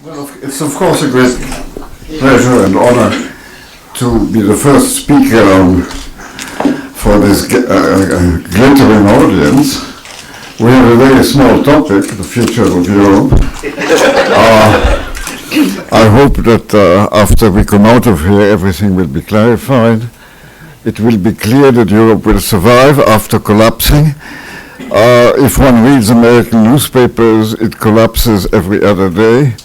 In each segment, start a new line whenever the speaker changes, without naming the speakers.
Well, it's of course a great pleasure and honor to be the first speaker for this glittering audience. We have a very small topic, the future of Europe. I hope that after we come out of here, everything will be clarified. It will be clear that Europe will survive after collapsing. If one reads American newspapers, it collapses every other day.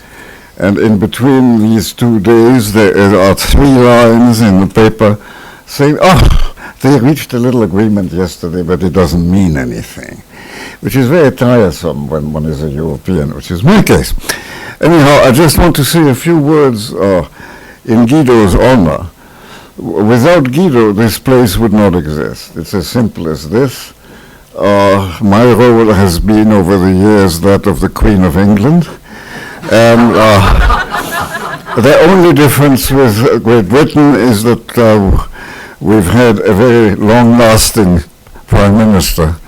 And in between these 2 days, there are 3 lines in the paper saying, they reached a little agreement yesterday, but it doesn't mean anything, which is very tiresome when one is a European, which is my case. Anyhow, I just want to say a few words in Guido's honor. Without Guido, this place would not exist. It's as simple as this. My role has been over the years that of the Queen of England. And the only difference with Great Britain is that we've had a very long-lasting Prime Minister,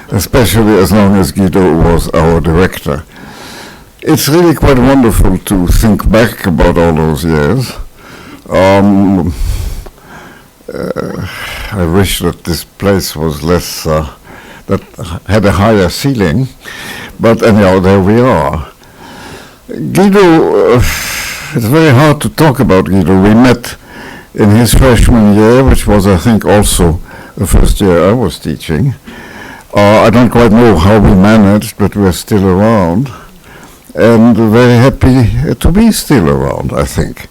especially as long as Guido was our director. It's really quite wonderful to think back about all those years. I wish that this place was less, that had a higher ceiling, but anyhow, there we are. Guido, it's very hard to talk about Guido. We met in his freshman year, which was, I think, also the first year I was teaching. I don't quite know how we managed, but we're still around, and very happy to be still around, I think.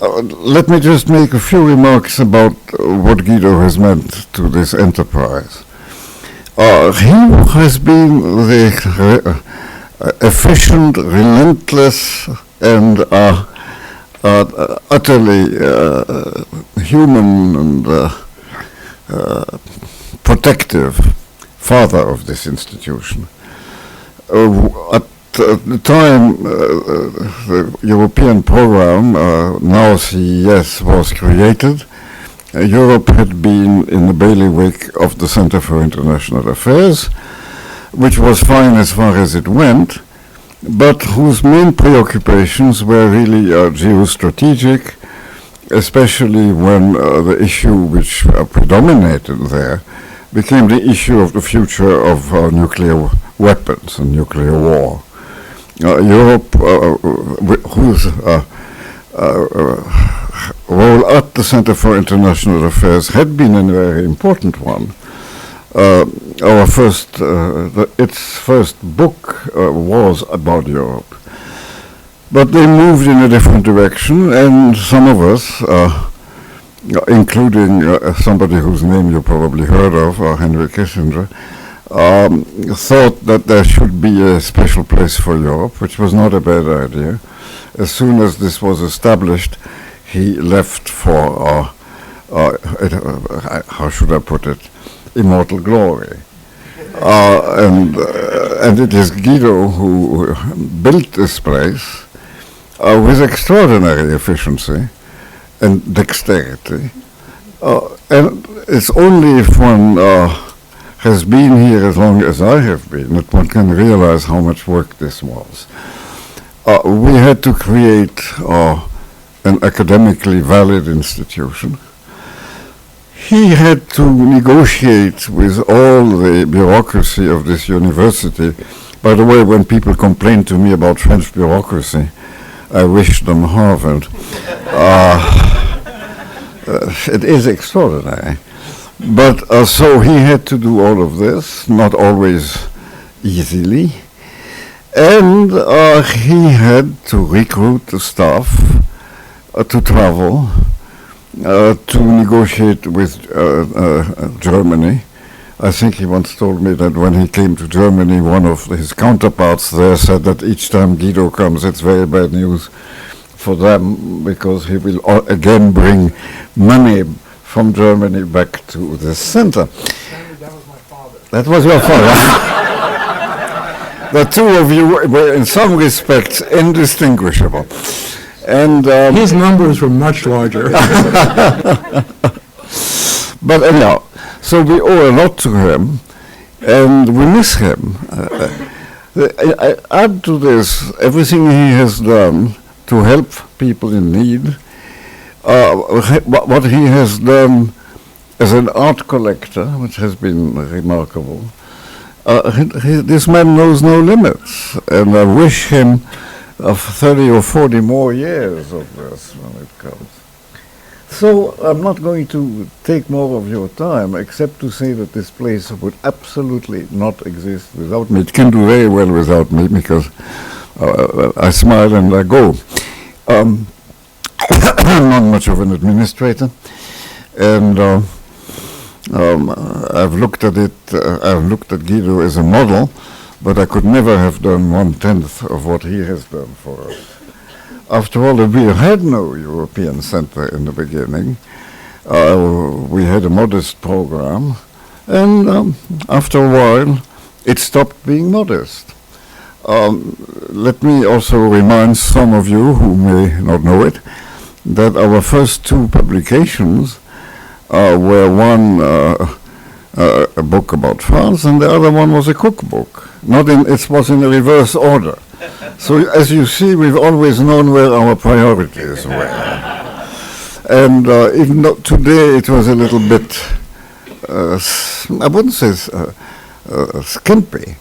Let me just make a few remarks about what Guido has meant to this enterprise. He has been the efficient, relentless, and utterly human and protective father of this institution. At the time, the European program, now CES, was created. Europe had been in the bailiwick of the Center for International Affairs, which was fine as far as it went, but whose main preoccupations were really geostrategic, especially when the issue which predominated there became the issue of the future of nuclear weapons and nuclear war. Europe, whose role at the Center for International Affairs had been a very important one. Its first book was about Europe. But they moved in a different direction, and some of us, including somebody whose name you probably heard of, Henry Kissinger, thought that there should be a special place for Europe, which was not a bad idea. As soon as this was established, he left for, how should I put it, immortal glory. And it is Guido who built this place with extraordinary efficiency and dexterity. And it's only if one has been here as long as I have been that one can realize how much work this was. We had to create an academically valid institution. He had to negotiate with all the bureaucracy of this university. By the way, when people complain to me about French bureaucracy, I wish them Harvard. It is extraordinary. But so he had to do all of this, not always easily. And he had to recruit the staff to travel, to negotiate with Germany. I think he once told me that when he came to Germany, one of his counterparts there said that each time Guido comes, it's very bad news for them, because he will again bring money from Germany back to the center.
That was my father.
That was your father. The two of you were in some respects indistinguishable. And
his numbers were much larger.
But anyhow, so we owe a lot to him, and we miss him. Add to this everything he has done to help people in need, what he has done as an art collector, which has been remarkable. This man knows no limits, and I wish him of 30 or 40 more years of this when it comes. So I'm not going to take more of your time, except to say that this place would absolutely not exist without me. It can do very well without me, because I smile and I go. I'm not much of an administrator, and I've looked at it. I've looked at Guido as a model, but I could never have done 1/10 of what he has done for us. After all, we had no European Center in the beginning. We had a modest program, and after a while, it stopped being modest. Let me also remind some of you who may not know it, that our first two publications were one a book about France, and the other one was a cookbook. It was in a reverse order. So as you see, we've always known where our priorities were. And even though today it was a little bit, I wouldn't say skimpy,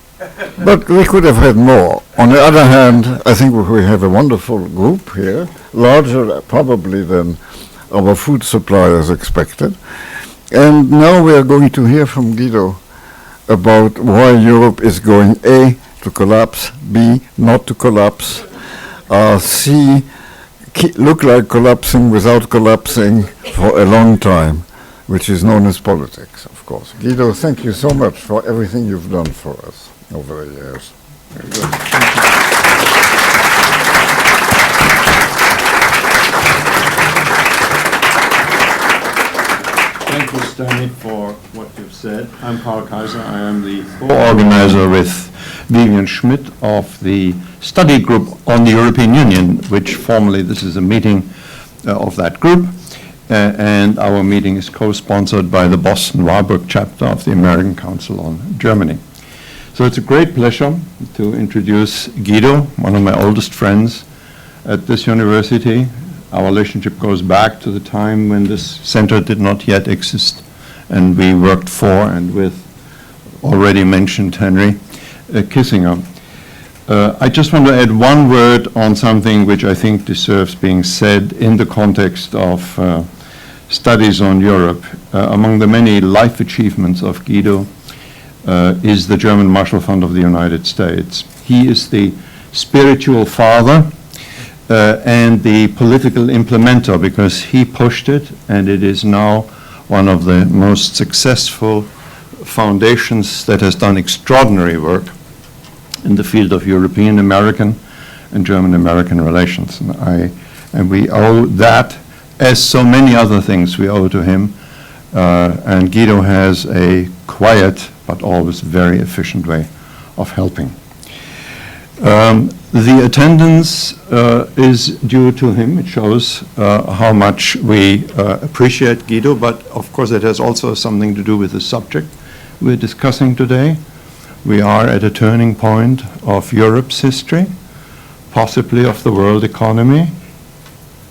but we could have had more. On the other hand, I think we have a wonderful group here, larger probably than our food suppliers expected. And now we are going to hear from Guido about why Europe is going A, to collapse, B, not to collapse, C, look like collapsing without collapsing for a long time, which is known as politics, of course. Guido, thank you so much for everything you've done for us over the years. Very good.
Thank you, Stanley, for what you've said. I'm Karl Kaiser. I am the co-organizer with Vivian Schmidt of the study group on the European Union, which formally this is a meeting of that group. And our meeting is co-sponsored by the Boston-Warburg chapter of the American Council on Germany. So it's a great pleasure to introduce Guido, one of my oldest friends at this university. Our relationship goes back to the time when this center did not yet exist, and we worked for and with already mentioned Henry Kissinger. I just want to add one word on something which I think deserves being said in the context of studies on Europe. Among the many life achievements of Guido is the German Marshall Fund of the United States. He is the spiritual father and the political implementer, because he pushed it, and it is now one of the most successful foundations that has done extraordinary work in the field of European-American and German-American relations. And we owe that, as so many other things we owe to him. And Guido has a quiet but always very efficient way of helping. The attendance is due to him. It shows how much we appreciate Guido, but of course it has also something to do with the subject we're discussing today. We are at a turning point of Europe's history, possibly of the world economy,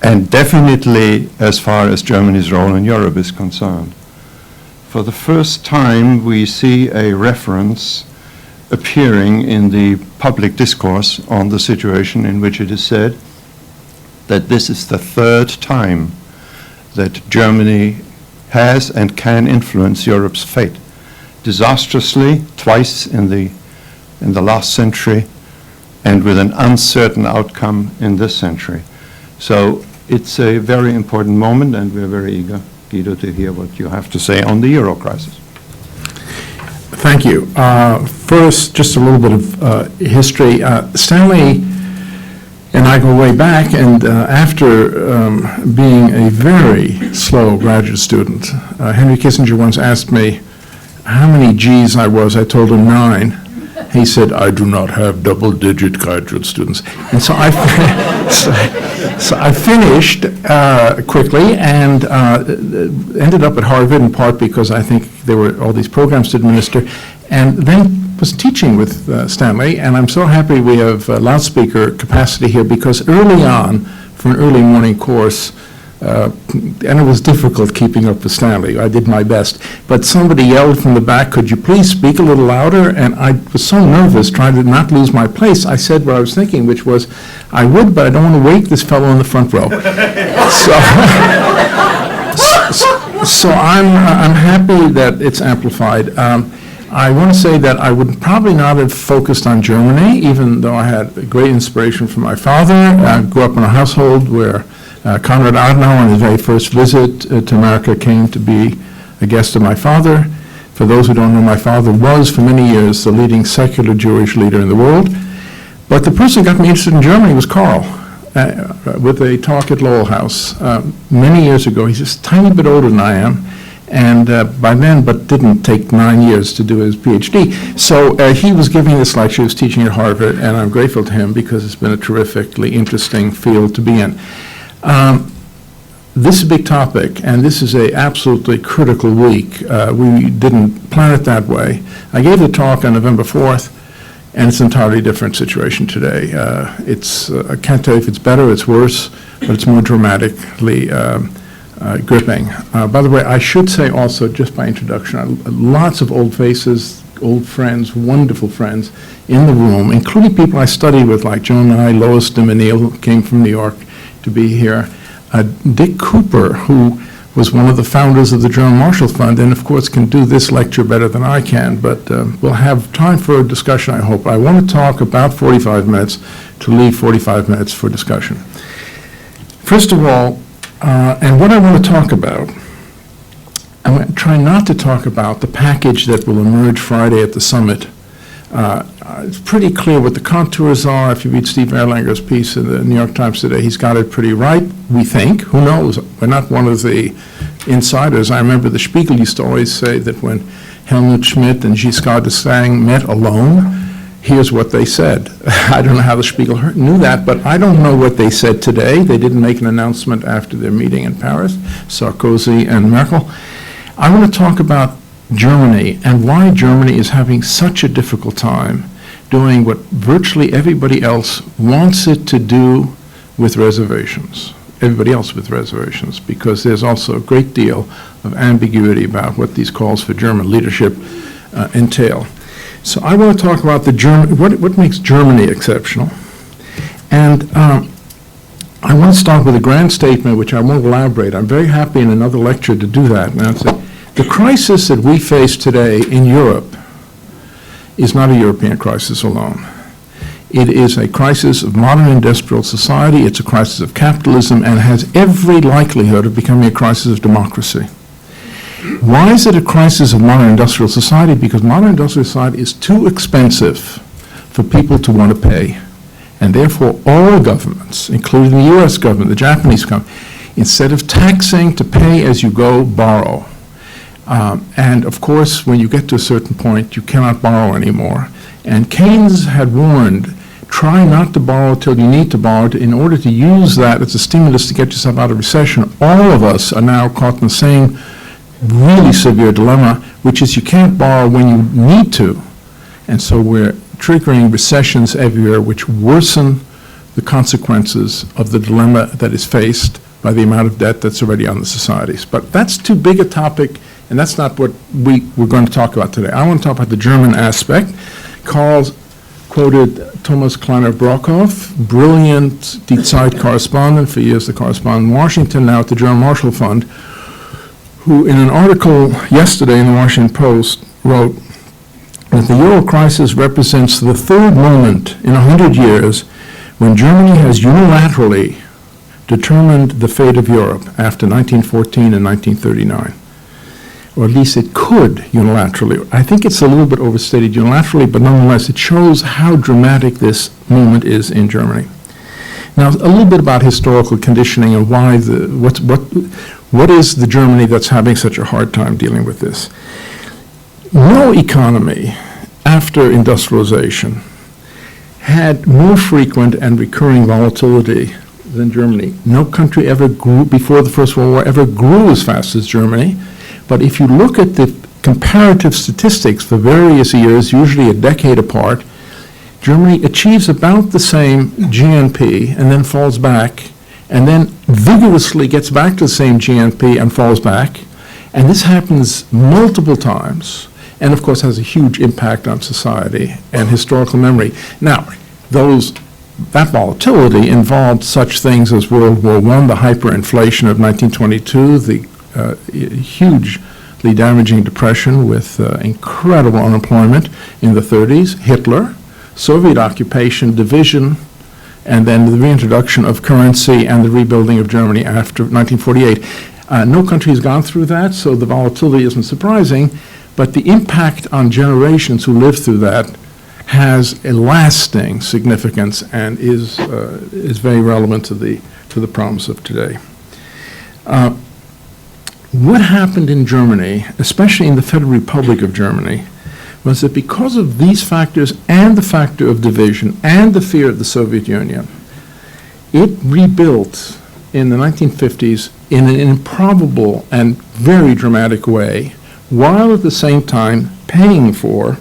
and definitely as far as Germany's role in Europe is concerned. For the first time, we see a reference appearing in the public discourse on the situation in which it is said that this is the third time that Germany has and can influence Europe's fate. Disastrously, twice in the last century, and with an uncertain outcome in this century. So it's a very important moment, and we're very eager, Guido, to hear what you have to say on the Euro crisis.
Thank you. First, just a little bit of history. Stanley and I go way back, and after being a very slow graduate student, Henry Kissinger once asked me how many G's I was. I told him 9. He said, "I do not have double-digit graduate students." And so I finished quickly and ended up at Harvard, in part because I think there were all these programs to administer. And then was teaching with Stanley, and I'm so happy we have loudspeaker capacity here, because early on, for an early morning course, and it was difficult keeping up with Stanley. I did my best. But somebody yelled from the back, "Could you please speak a little louder?" And I was so nervous, trying to not lose my place, I said what I was thinking, which was, "I would, but I don't want to wake this fellow in the front row." So I'm happy that it's amplified. I want to say that I would probably not have focused on Germany, even though I had great inspiration from my father. I grew up in a household where Konrad Adenauer, on his very first visit to America, came to be a guest of my father. For those who don't know, my father was, for many years, the leading secular Jewish leader in the world. But the person who got me interested in Germany was Karl, with a talk at Lowell House many years ago. He's just a tiny bit older than I am, and by then, but didn't take 9 years to do his PhD. So he was giving this lecture, he was teaching at Harvard, and I'm grateful to him because it's been a terrifically interesting field to be in. This is a big topic, and this is a absolutely critical week. We didn't plan it that way. I gave the talk on November 4th, and it's an entirely different situation today. I can't tell you if it's better or it's worse, but it's more dramatically gripping. By the way, I should say also, just by introduction, lots of old faces, old friends, wonderful friends in the room, including people I studied with, like Joan Nye, Lois de Menil, who came from New York to be here. Dick Cooper, who was one of the founders of the German Marshall Fund, and of course can do this lecture better than I can, but we'll have time for a discussion, I hope. I want to talk about 45 minutes to leave 45 minutes for discussion. First of all, and what I want to talk about, I'm going to try not to talk about the package that will emerge Friday at the summit. It's pretty clear what the contours are. If you read Steve Erlanger's piece in the New York Times today, he's got it pretty right, we think. Who knows? We're not one of the insiders. I remember the Spiegel used to always say that when Helmut Schmidt and Giscard d'Estaing met alone, here's what they said. I don't know how the Spiegel knew that, but I don't know what they said today. They didn't make an announcement after their meeting in Paris, Sarkozy and Merkel. I want to talk about Germany and why Germany is having such a difficult time doing what virtually everybody else wants it to do with reservations. Everybody else with reservations, because there's also a great deal of ambiguity about what these calls for German leadership entail. So I want to talk about what makes Germany exceptional. And I want to start with a grand statement, which I won't elaborate. I'm very happy in another lecture to do that. Now, the crisis that we face today in Europe is not a European crisis alone. It is a crisis of modern industrial society, it's a crisis of capitalism, and has every likelihood of becoming a crisis of democracy. Why is it a crisis of modern industrial society? Because modern industrial society is too expensive for people to want to pay. And therefore, all governments, including the US government, the Japanese government, instead of taxing to pay as you go, borrow. And of course, when you get to a certain point, you cannot borrow anymore. And Keynes had warned, try not to borrow till you need to borrow in order to use that as a stimulus to get yourself out of recession. All of us are now caught in the same really severe dilemma, which is you can't borrow when you need to. And so we're triggering recessions everywhere, which worsen the consequences of the dilemma that is faced by the amount of debt that's already on the societies. But that's too big a topic, and that's not what we're going to talk about today. I want to talk about the German aspect. Karl quoted Thomas Kleiner-Brockhoff, brilliant Die Zeit correspondent, for years the correspondent in Washington, now at the German Marshall Fund, who in an article yesterday in the Washington Post wrote that the Euro crisis represents the third moment in 100 years when Germany has unilaterally determined the fate of Europe after 1914 and 1939. Or at least it could unilaterally. I think it's a little bit overstated unilaterally, but nonetheless it shows how dramatic this moment is in Germany. Now, a little bit about historical conditioning and why what is the Germany that's having such a hard time dealing with this? No economy after industrialization had more frequent and recurring volatility than Germany. No country ever grew, before the First World War, ever grew as fast as Germany. But if you look at the comparative statistics for various years, usually a decade apart, Germany achieves about the same GNP and then falls back, and then vigorously gets back to the same GNP and falls back. And this happens multiple times, and of course has a huge impact on society and historical memory. Now, that volatility involved such things as World War I, the hyperinflation of 1922, the hugely damaging depression with incredible unemployment in the 30s, Hitler, Soviet occupation, division, and then the reintroduction of currency and the rebuilding of Germany after 1948. No country has gone through that, so the volatility isn't surprising, but the impact on generations who lived through that has a lasting significance and is very relevant to the problems of today. What happened in Germany, especially in the Federal Republic of Germany, was that because of these factors and the factor of division and the fear of the Soviet Union, it rebuilt in the 1950s in an improbable and very dramatic way, while at the same time paying for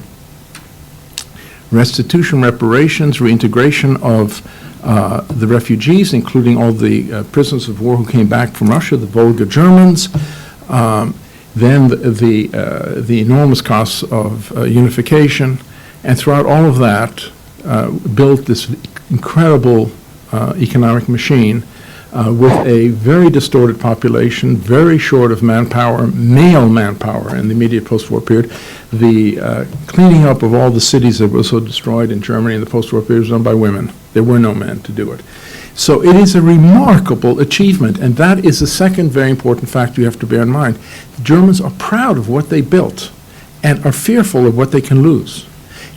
restitution, reparations, reintegration of the refugees, including all the prisoners of war who came back from Russia, the Volga Germans, then the enormous costs of unification, and throughout all of that, built this incredible economic machine with a very distorted population, very short of manpower, male manpower in the immediate post-war period. The cleaning up of all the cities that were so destroyed in Germany in the post-war period was done by women. There were no men to do it. So it is a remarkable achievement, and that is the second very important factor you have to bear in mind. The Germans are proud of what they built and are fearful of what they can lose.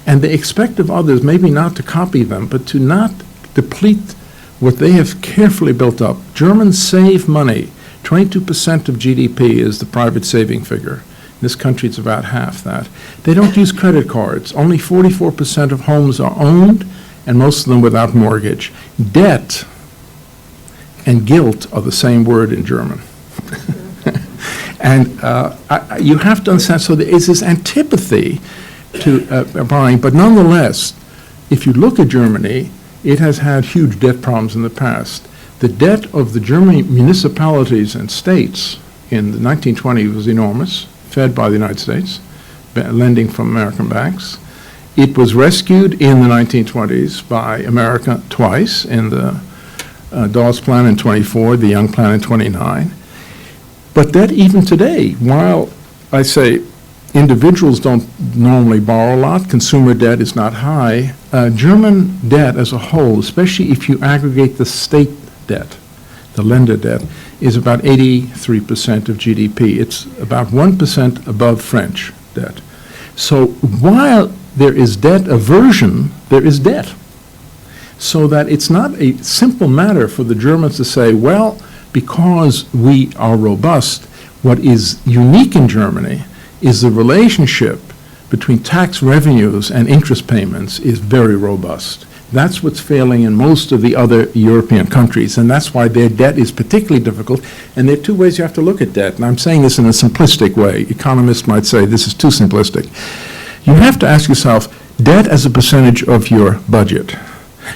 And they expect of others maybe not to copy them, but to not deplete what they have carefully built up. Germans save money. 22% of GDP is the private saving figure. In this country, it's about half that. They don't use credit cards. Only 44% of homes are owned, and most of them without mortgage. Debt and guilt are the same word in German. And you have to understand, so there is this antipathy to borrowing, but nonetheless, if you look at Germany, it has had huge debt problems in the past. The debt of the German municipalities and states in the 1920s was enormous, fed by the United States, lending from American banks. It was rescued in the 1920s by America twice, in the Dawes Plan in 24, the Young Plan in 29. But that even today, while I say individuals don't normally borrow a lot, consumer debt is not high, German debt as a whole, especially if you aggregate the state debt, the lender debt, is about 83% of GDP. It's about 1% above French debt. So while there is debt aversion, there is debt. So that it's not a simple matter for the Germans to say, well, because we are robust, what is unique in Germany is the relationship between tax revenues and interest payments is very robust. That's what's failing in most of the other European countries, and that's why their debt is particularly difficult. And there are two ways you have to look at debt, and I'm saying this in a simplistic way. Economists might say this is too simplistic. You have to ask yourself, debt as a percentage of your budget.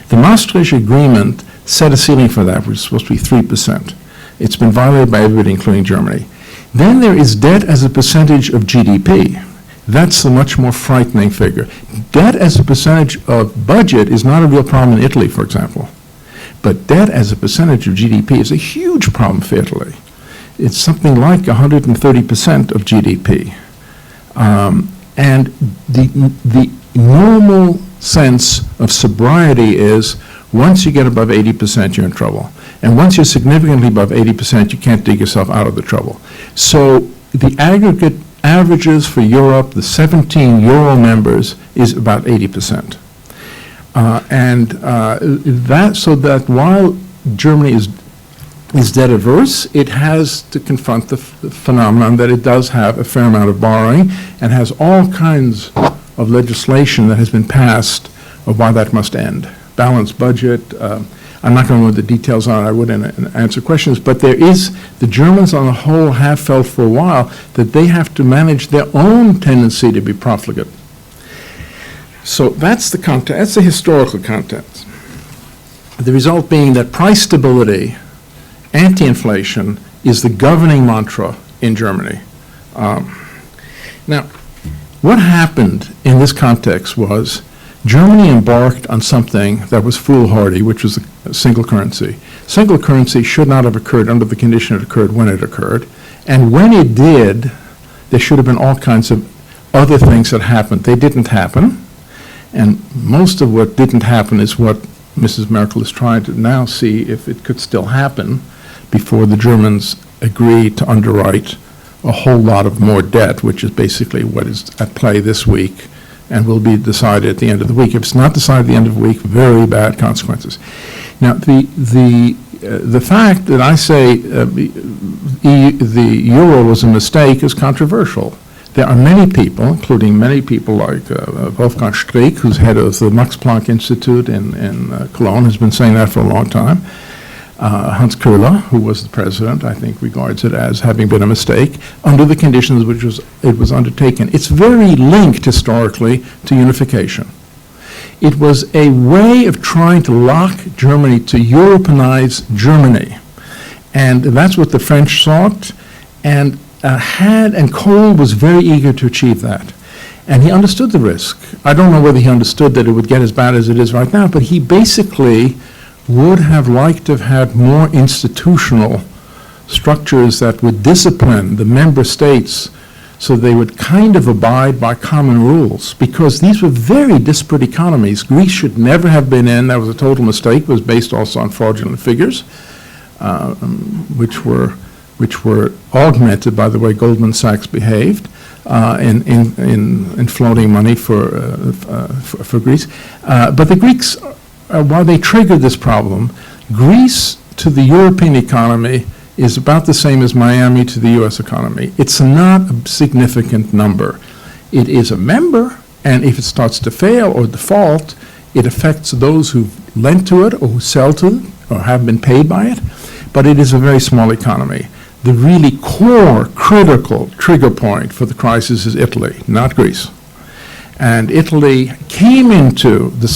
The Maastricht Agreement set a ceiling for that, which is supposed to be 3%. It's been violated by everybody, including Germany. Then there is debt as a percentage of GDP. That's a much more frightening figure. Debt as a percentage of budget is not a real problem in Italy, for example. But debt as a percentage of GDP is a huge problem for Italy. It's something like 130% of GDP. And the normal sense of sobriety is once you get above 80%, you're in trouble. And once you're significantly above 80%, you can't dig yourself out of the trouble. So the aggregate averages for Europe, the 17 Euro members, is about 80%. So that while Germany is debt averse, it has to confront the phenomenon that it does have a fair amount of borrowing and has all kinds of legislation that has been passed of why that must end. Balanced budget, I'm not going to know what the details are. I wouldn't answer questions. But the Germans on the whole have felt for a while that they have to manage their own tendency to be profligate. So that's the context. That's the historical context. The result being that price stability, anti-inflation, is the governing mantra in Germany. Now, what happened in this context was Germany embarked on something that was foolhardy, which was a single currency. Single currency should not have occurred under the condition it occurred when it occurred. And when it did, there should have been all kinds of other things that happened. They didn't happen. And most of what didn't happen is what Mrs. Merkel is trying to now see if it could still happen before the Germans agree to underwrite a whole lot of more debt, which is basically what is at play this week and will be decided at the end of the week. If it's not decided at the end of the week, very bad consequences. Now, the fact that I say the euro was a mistake is controversial. There are many people, including many people like Wolfgang Streeck, who's head of the Max Planck Institute in Cologne, has been saying that for a long time. Hans Köhler, who was the president, I think regards it as having been a mistake under the conditions which it was undertaken. It's very linked historically to unification. It was a way of trying to lock Germany, to Europeanize Germany. And that's what the French sought, and Kohl was very eager to achieve that. And he understood the risk. I don't know whether he understood that it would get as bad as it is right now, but he basically would have liked to have had more institutional structures that would discipline the member states so they would kind of abide by common rules, because these were very disparate economies. Greece should never have been in. That was a total mistake. It was based also on fraudulent figures, which were augmented by the way Goldman Sachs behaved in floating money for Greece. But the Greeks, while they triggered this problem, Greece to the European economy is about the same as Miami to the U.S. economy. It's not a significant number. It is a member, and if it starts to fail or default, it affects those who lent to it or who sell to it or have been paid by it, but it is a very small economy. The really core, critical trigger point for the crisis is Italy, not Greece. And Italy came into the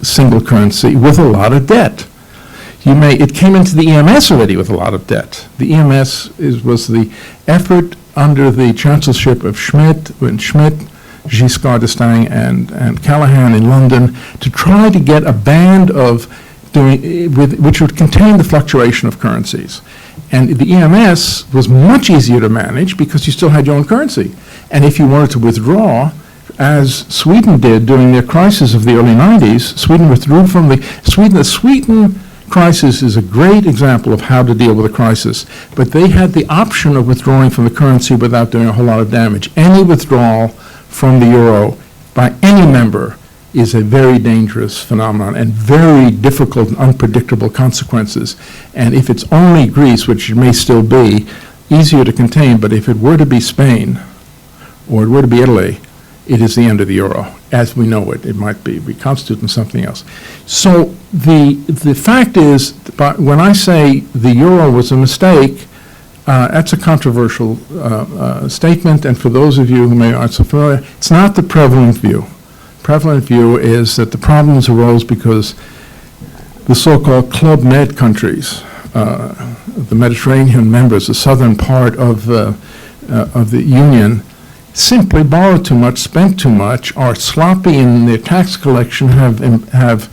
single currency with a lot of debt. It came into the EMS already with a lot of debt. The EMS was the effort under the chancellorship of Schmidt, Giscard d'Estaing, and Callahan in London to try to get a band of which would contain the fluctuation of currencies. And the EMS was much easier to manage because you still had your own currency. And if you wanted to withdraw, as Sweden did during their crisis of the early 90s, Sweden withdrew from the Sweden crisis is a great example of how to deal with a crisis, but they had the option of withdrawing from the currency without doing a whole lot of damage. Any withdrawal from the euro by any member is a very dangerous phenomenon and very difficult and unpredictable consequences. And if it's only Greece, which it may still be, easier to contain, but if it were to be Spain or it were to be Italy, it is the end of the euro. As we know it, it might be reconstituting something else. So the fact is, when I say the euro was a mistake, that's a controversial statement, and for those of you who aren't so familiar, it's not the prevalent view. Prevalent view is that the problems arose because the so-called Club Med countries, the Mediterranean members, the southern part of the Union, simply borrow too much, spend too much, are sloppy in their tax collection, have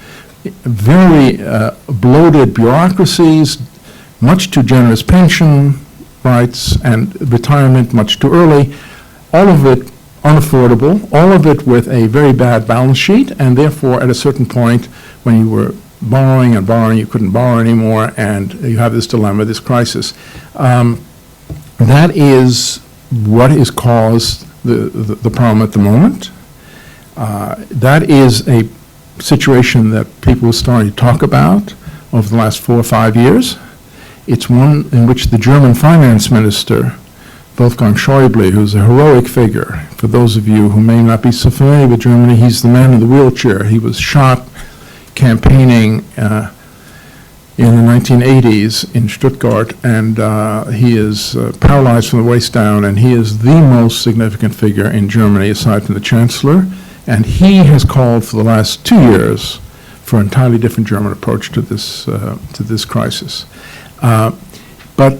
very bloated bureaucracies, much too generous pension rights, and retirement much too early, all of it unaffordable, all of it with a very bad balance sheet, and therefore at a certain point when you were borrowing and borrowing, you couldn't borrow anymore, and you have this dilemma, this crisis. That is what has caused the problem at the moment. That is a situation that people are starting to talk about over the last 4 or 5 years. It's one in which the German finance minister, Wolfgang Schäuble, who's a heroic figure. For those of you who may not be so familiar with Germany, he's the man in the wheelchair. He was shot campaigning in the 1980s in Stuttgart, and he is paralyzed from the waist down, and he is the most significant figure in Germany aside from the Chancellor, and he has called for the last 2 years for an entirely different German approach to this crisis. But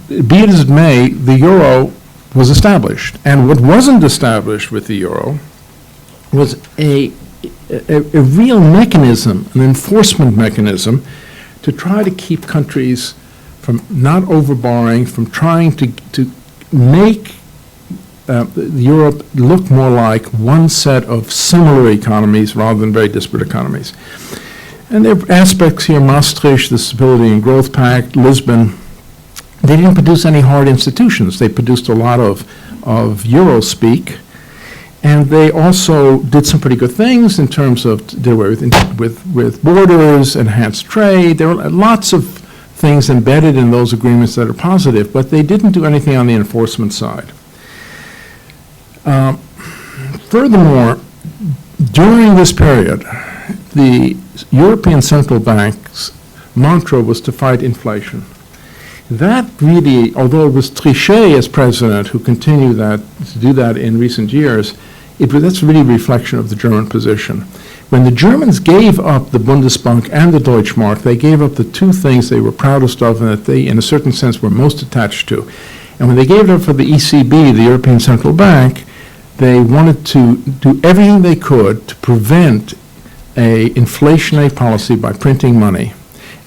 be it as it may, the euro was established, and what wasn't established with the euro was a real mechanism, an enforcement mechanism, to try to keep countries from not overborrowing, from trying to make Europe look more like one set of similar economies rather than very disparate economies. And there are aspects here, Maastricht, the Stability and Growth Pact, Lisbon. They didn't produce any hard institutions. They produced a lot of Euro speak. And they also did some pretty good things in terms of deal with borders, enhanced trade. There were lots of things embedded in those agreements that are positive, but they didn't do anything on the enforcement side. Furthermore, during this period, the European Central Bank's mantra was to fight inflation. That really, although it was Trichet as president who continued to do that in recent years, that's really a reflection of the German position. When the Germans gave up the Bundesbank and the Deutschmark, they gave up the two things they were proudest of and that they, in a certain sense, were most attached to. And when they gave it up for the ECB, the European Central Bank, they wanted to do everything they could to prevent a inflationary policy by printing money.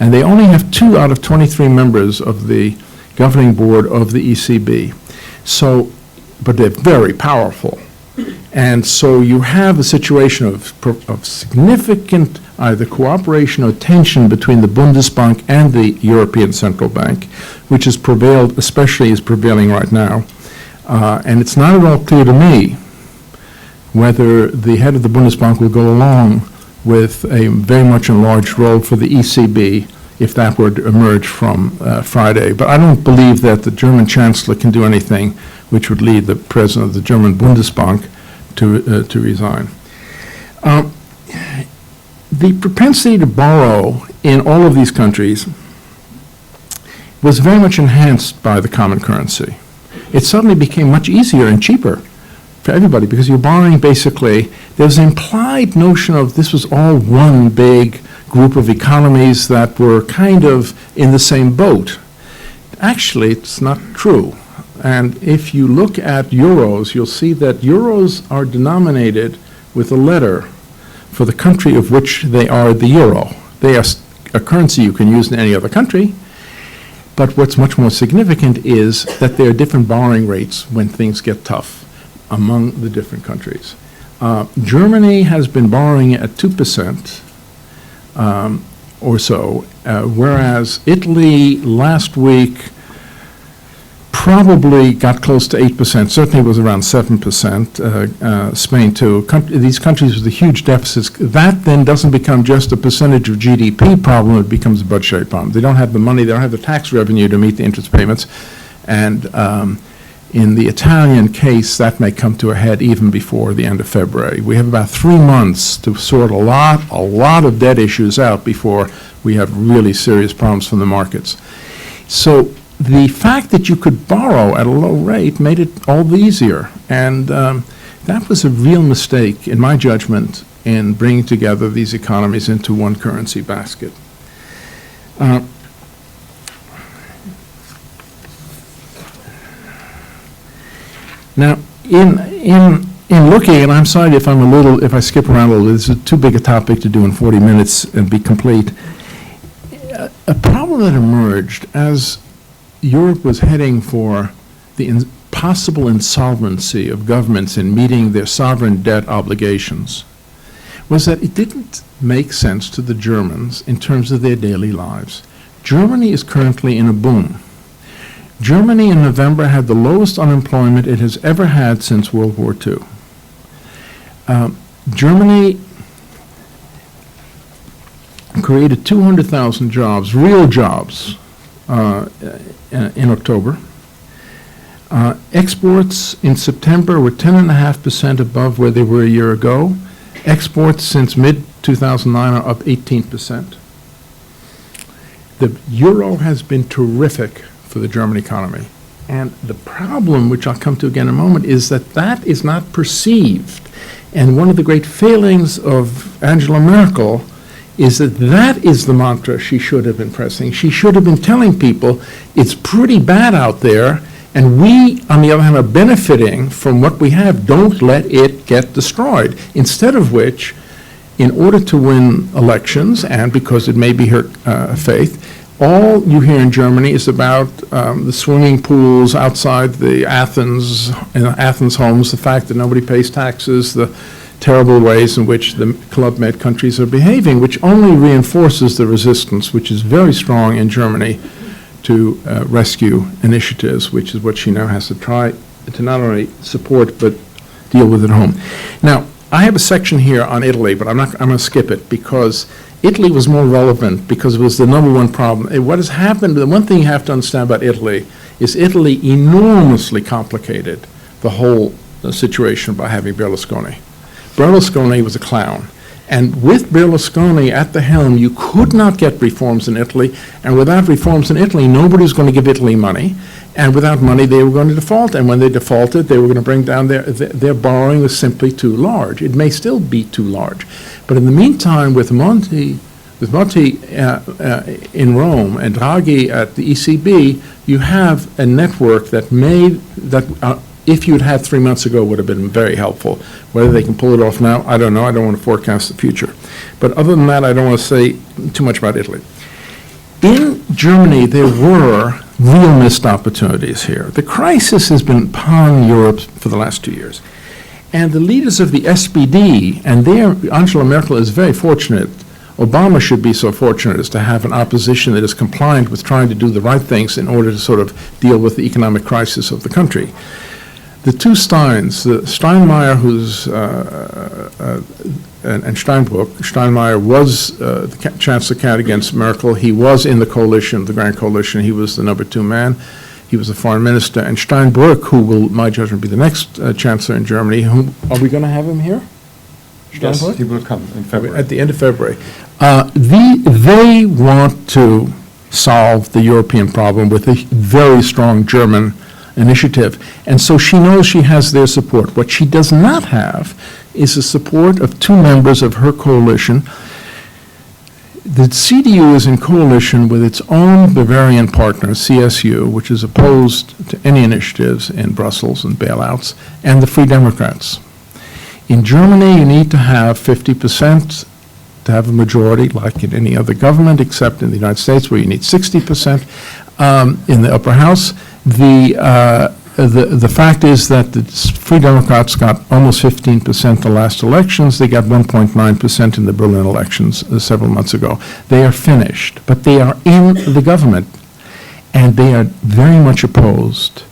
And they only have 2 out of 23 members of the governing board of the ECB. So, but they're very powerful. And so you have a situation of significant either cooperation or tension between the Bundesbank and the European Central Bank, which has prevailed, especially is prevailing right now. And it's not at all clear to me whether the head of the Bundesbank will go along with a very much enlarged role for the ECB if that were to emerge from Friday. But I don't believe that the German Chancellor can do anything which would lead the president of the German Bundesbank to resign. The propensity to borrow in all of these countries was very much enhanced by the common currency. It suddenly became much easier and cheaper for everybody because you're borrowing basically, there's an implied notion of this was all one big group of economies that were kind of in the same boat. Actually, it's not true. And if you look at euros, you'll see that euros are denominated with a letter for the country of which they are the euro. They are a currency you can use in any other country, but what's much more significant is that there are different borrowing rates when things get tough among the different countries. Germany has been borrowing at 2% or so, whereas Italy last week probably got close to 8%, certainly was around 7%, Spain too. These countries with the huge deficits, that then doesn't become just a percentage of GDP problem, it becomes a budgetary problem. They don't have the money, they don't have the tax revenue to meet the interest payments, and in the Italian case, that may come to a head even before the end of February. We have about 3 months to sort a lot of debt issues out before we have really serious problems from the markets. So the fact that you could borrow at a low rate made it all the easier. And that was a real mistake, in my judgment, in bringing together these economies into one currency basket. Now, in looking, and I'm sorry if if I skip around a little, this is too big a topic to do in 40 minutes and be complete. A problem that emerged as Europe was heading for the possible insolvency of governments in meeting their sovereign debt obligations was that it didn't make sense to the Germans in terms of their daily lives. Germany is currently in a boom. Germany in November had the lowest unemployment it has ever had since World War II. Germany created 200,000 jobs, real jobs, in October. Exports in September were 10.5% above where they were a year ago. Exports since mid-2009 are up 18%. The euro has been terrific for the German economy. And the problem, which I'll come to again in a moment, is that that is not perceived. And one of the great failings of Angela Merkel is that that is the mantra she should have been pressing. She should have been telling people it's pretty bad out there, and we, on the other hand, are benefiting from what we have. Don't let it get destroyed. Instead of which, in order to win elections, and because it may be her faith, all you hear in Germany is about the swimming pools outside the Athens homes, the fact that nobody pays taxes, the terrible ways in which the Club Med countries are behaving, which only reinforces the resistance, which is very strong in Germany, to rescue initiatives, which is what she now has to try to not only support but deal with at home. Now, I have a section here on Italy, but I'm going to skip it because Italy was more relevant because it was the number one problem. What has happened, the one thing you have to understand about Italy is Italy enormously complicated the whole situation by having Berlusconi. Berlusconi was a clown. And with Berlusconi at the helm, you could not get reforms in Italy. And without reforms in Italy, nobody was going to give Italy money. And without money, they were going to default. And when they defaulted, they were going to bring down their borrowing was simply too large. It may still be too large. But in the meantime, with Monti in Rome and Draghi at the ECB, you have a network that if you'd had 3 months ago, would have been very helpful. Whether they can pull it off now, I don't know. I don't want to forecast the future. But other than that, I don't want to say too much about Italy. In Germany, there were real missed opportunities here. The crisis has been upon Europe for the last 2 years. And the leaders of the SPD, and there, Angela Merkel is very fortunate. Obama should be so fortunate as to have an opposition that is compliant with trying to do the right things in order to sort of deal with the economic crisis of the country. The two Steins, Steinmeier, and Steinbrück. Steinmeier was the chancellor candidate against Merkel. He was in the coalition, the Grand Coalition. He was the number 2 man. He was the foreign minister. And Steinbrück, who will, my judgment, be the next chancellor in Germany. Are we going to have him here?
Yes,
Steinbrück?
he will come in February.
At the end of February. They want to solve the European problem with a very strong German initiative. And so she knows she has their support. What she does not have is the support of 2 members of her coalition. The CDU is in coalition with its own Bavarian partner, CSU, which is opposed to any initiatives in Brussels and bailouts, and the Free Democrats. In Germany, you need to have 50% to have a majority, like in any other government, except in the United States, where you need 60% in the upper house. The fact is that the Free Democrats got almost 15% the last elections. They got 1.9% in the Berlin elections several months ago. They are finished, but they are in the government, and they are very much opposed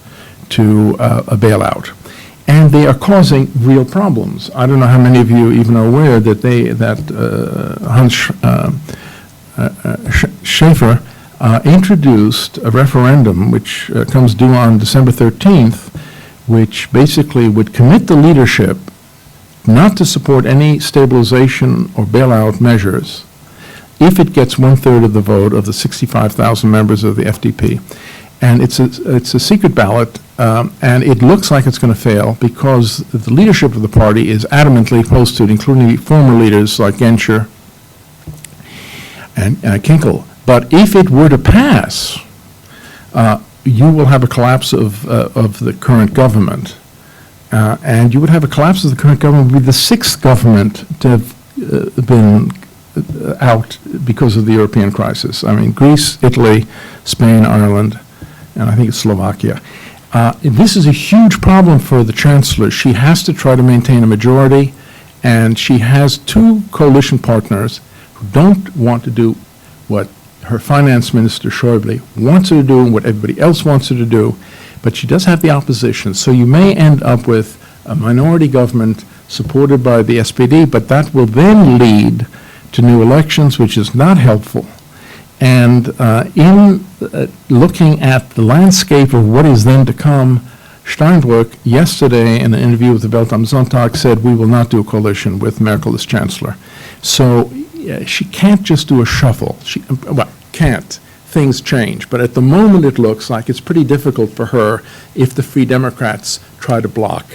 to a bailout. And they are causing real problems. I don't know how many of you even are aware that Hans Schäfer introduced a referendum which comes due on December 13th, which basically would commit the leadership not to support any stabilization or bailout measures if it gets 1/3 of the vote of the 65,000 members of the FDP. And it's a secret ballot, and it looks like it's going to fail because the leadership of the party is adamantly opposed to it, including former leaders like Genscher and Kinkel. But if it were to pass, you will have a collapse of the current government. And you would have a collapse of the current government, would be the 6th government to have been out because of the European crisis. I mean, Greece, Italy, Spain, Ireland, and I think it's Slovakia. This is a huge problem for the chancellor. She has to try to maintain a majority, and she has 2 coalition partners who don't want to do what her finance minister, Schäuble, wants her to do and what everybody else wants her to do, but she does have the opposition. So you may end up with a minority government supported by the SPD, but that will then lead to new elections, which is not helpful. And in looking at the landscape of what is then to come, Steinbrück yesterday in an interview with the Welt am Sonntag said we will not do a coalition with Merkel as chancellor. So she can't just do a shuffle. Can't. things change. But at the moment, it looks like it's pretty difficult for her if the Free Democrats try to block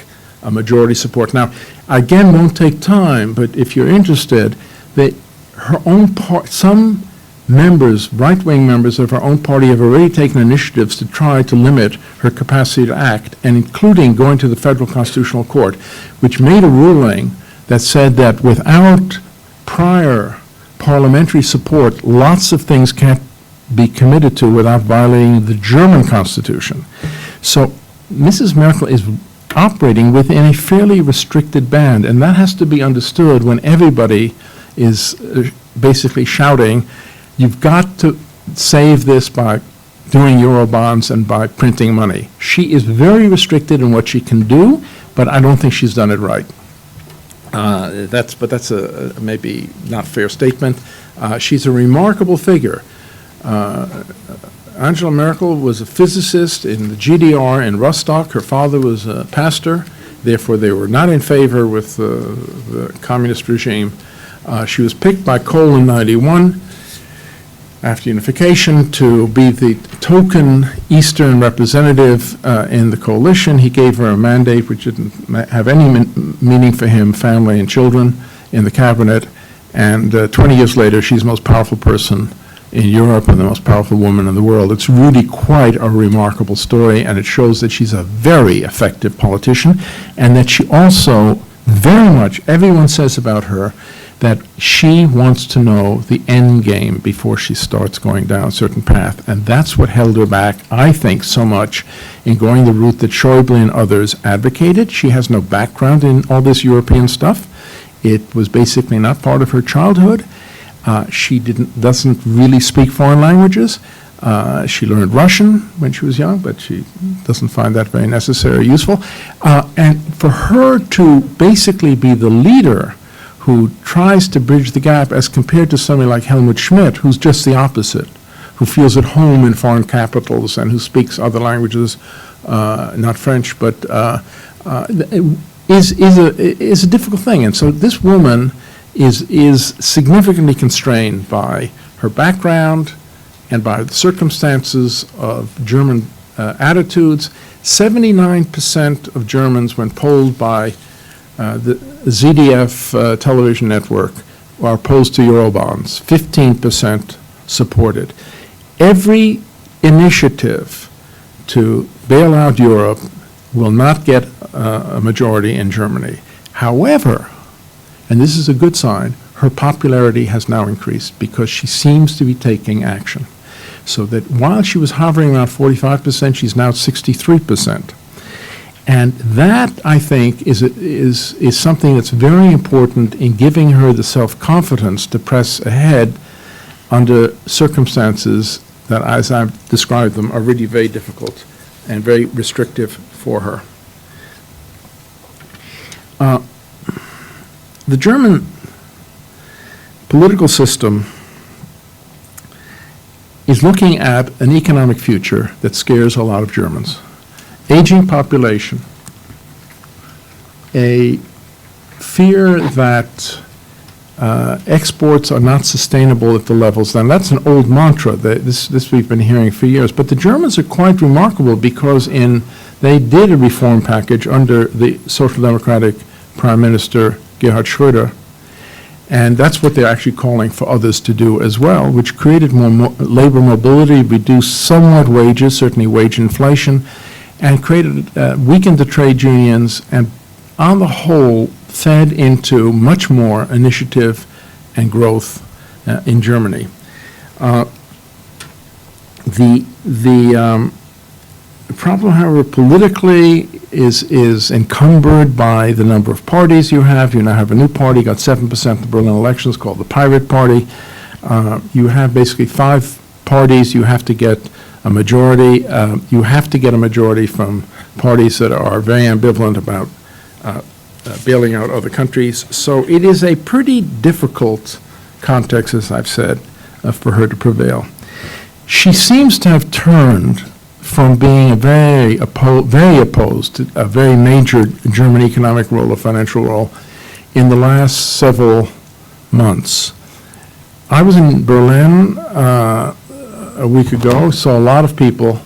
a majority support. Now, again, won't take time, but if you're interested, her own some members, right-wing members of her own party, have already taken initiatives to try to limit her capacity to act, and including going to the Federal Constitutional Court, which made a ruling that said that without prior parliamentary support, lots of things can't be committed to without violating the German Constitution. So Mrs. Merkel is operating within a fairly restricted band, and that has to be understood when everybody is basically shouting, you've got to save this by doing Eurobonds and by printing money. She is very restricted in what she can do, but I don't think she's done it right. That's a maybe not fair statement. She's a remarkable figure. Angela Merkel was a physicist in the GDR in Rostock. Her father was a pastor. Therefore, they were not in favor with the communist regime. She was picked by Kohl in '91 after unification to be the token Eastern representative in the coalition. He gave her a mandate which didn't have any meaning for him, family and children, in the cabinet. And 20 years later, she's the most powerful person in Europe and the most powerful woman in the world. It's really quite a remarkable story, and it shows that she's a very effective politician, and that she also very much, everyone says about her, that she wants to know the end game before she starts going down a certain path. And that's what held her back, I think, so much in going the route that Schäuble and others advocated. She has no background in all this European stuff. It was basically not part of her childhood. She doesn't really speak foreign languages. She learned Russian when she was young, but she doesn't find that very necessary or useful. And for her to basically be the leader who tries to bridge the gap as compared to somebody like Helmut Schmidt, who's just the opposite, who feels at home in foreign capitals and who speaks other languages, not French, but is a difficult thing. And so this woman is significantly constrained by her background and by the circumstances of German attitudes. 79% of Germans, when polled by the ZDF television network, are opposed to Eurobonds. 15% supported. Every initiative to bail out Europe will not get a majority in Germany. However, and this is a good sign, her popularity has now increased because she seems to be taking action. So that while she was hovering around 45%, she's now at 63%. And that, I think, is something that's very important in giving her the self-confidence to press ahead under circumstances that, as I've described them, are really very difficult and very restrictive for her. The German political system is looking at an economic future that scares a lot of Germans. Aging population, a fear that exports are not sustainable at the levels. Now, that's an old mantra. This we've been hearing for years. But the Germans are quite remarkable because they did a reform package under the Social Democratic Prime Minister Gerhard Schröder, and that's what they're actually calling for others to do as well, which created more labor mobility, reduced somewhat wages, certainly wage inflation, and weakened the trade unions, and on the whole fed into much more initiative and growth in Germany. The problem, however, politically is encumbered by the number of parties you have. You now have a new party, got 7% of the Berlin elections, called the Pirate Party. You have basically 5 parties. You have to get a majority. You have to get a majority from parties that are very ambivalent about bailing out other countries. So it is a pretty difficult context, as I've said, for her to prevail. She seems to have turned from being very opposed to a very major German economic role, a financial role, in the last several months. I was in Berlin a week ago, saw a lot of people,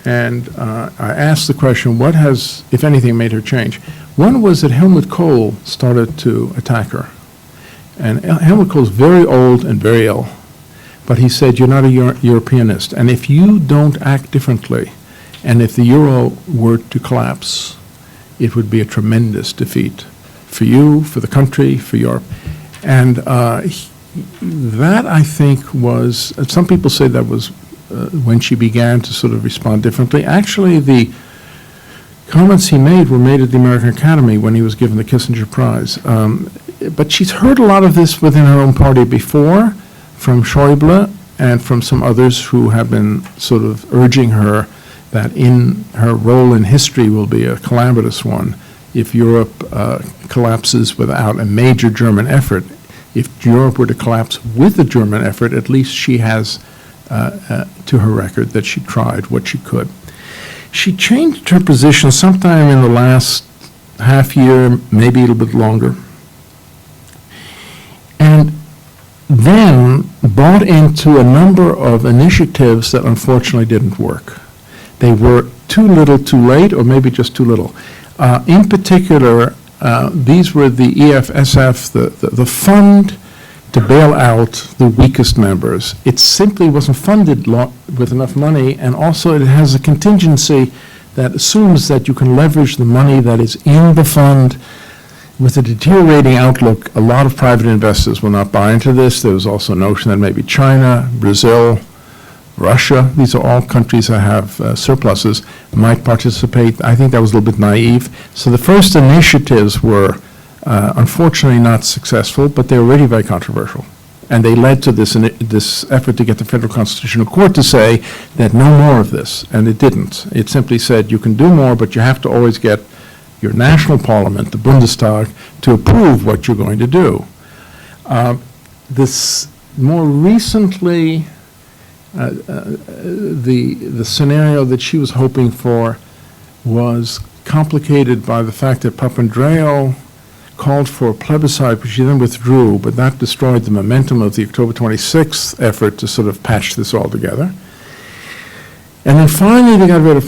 and I asked the question, what has, if anything, made her change? One was that Helmut Kohl started to attack her. And Helmut Kohl's very old and very ill, but he said, you're not a Europeanist, and if you don't act differently, and if the euro were to collapse, it would be a tremendous defeat for you, for the country, for Europe. And that, I think, was, some people say that was when she began to sort of respond differently. Actually, the comments he made were made at the American Academy when he was given the Kissinger Prize. But she's heard a lot of this within her own party before, from Schäuble and from some others who have been sort of urging her that in her role in history will be a calamitous one if Europe collapses without a major German effort. If Europe were to collapse with a German effort, at least she has to her record that she tried what she could. She changed her position sometime in the last half year, maybe a little bit longer, and then bought into a number of initiatives that unfortunately didn't work. They were too little too late, or maybe just too little. In particular, these were the EFSF, the fund to bail out the weakest members. It simply wasn't funded with enough money, and also it has a contingency that assumes that you can leverage the money that is in the fund. With a deteriorating outlook, a lot of private investors will not buy into this. There was also a notion that maybe China, Brazil, Russia, these are all countries that have surpluses, might participate. I think that was a little bit naive. So the first initiatives were unfortunately not successful, but they were really very controversial. And they led to this effort to get the Federal Constitutional Court to say that no more of this, and it didn't. It simply said you can do more, but you have to always get your national parliament, the Bundestag, to approve what you're going to do. This more recently, the scenario that she was hoping for was complicated by the fact that Papandreou called for a plebiscite, which she then withdrew, but that destroyed the momentum of the October 26th effort to sort of patch this all together. And then finally they got rid of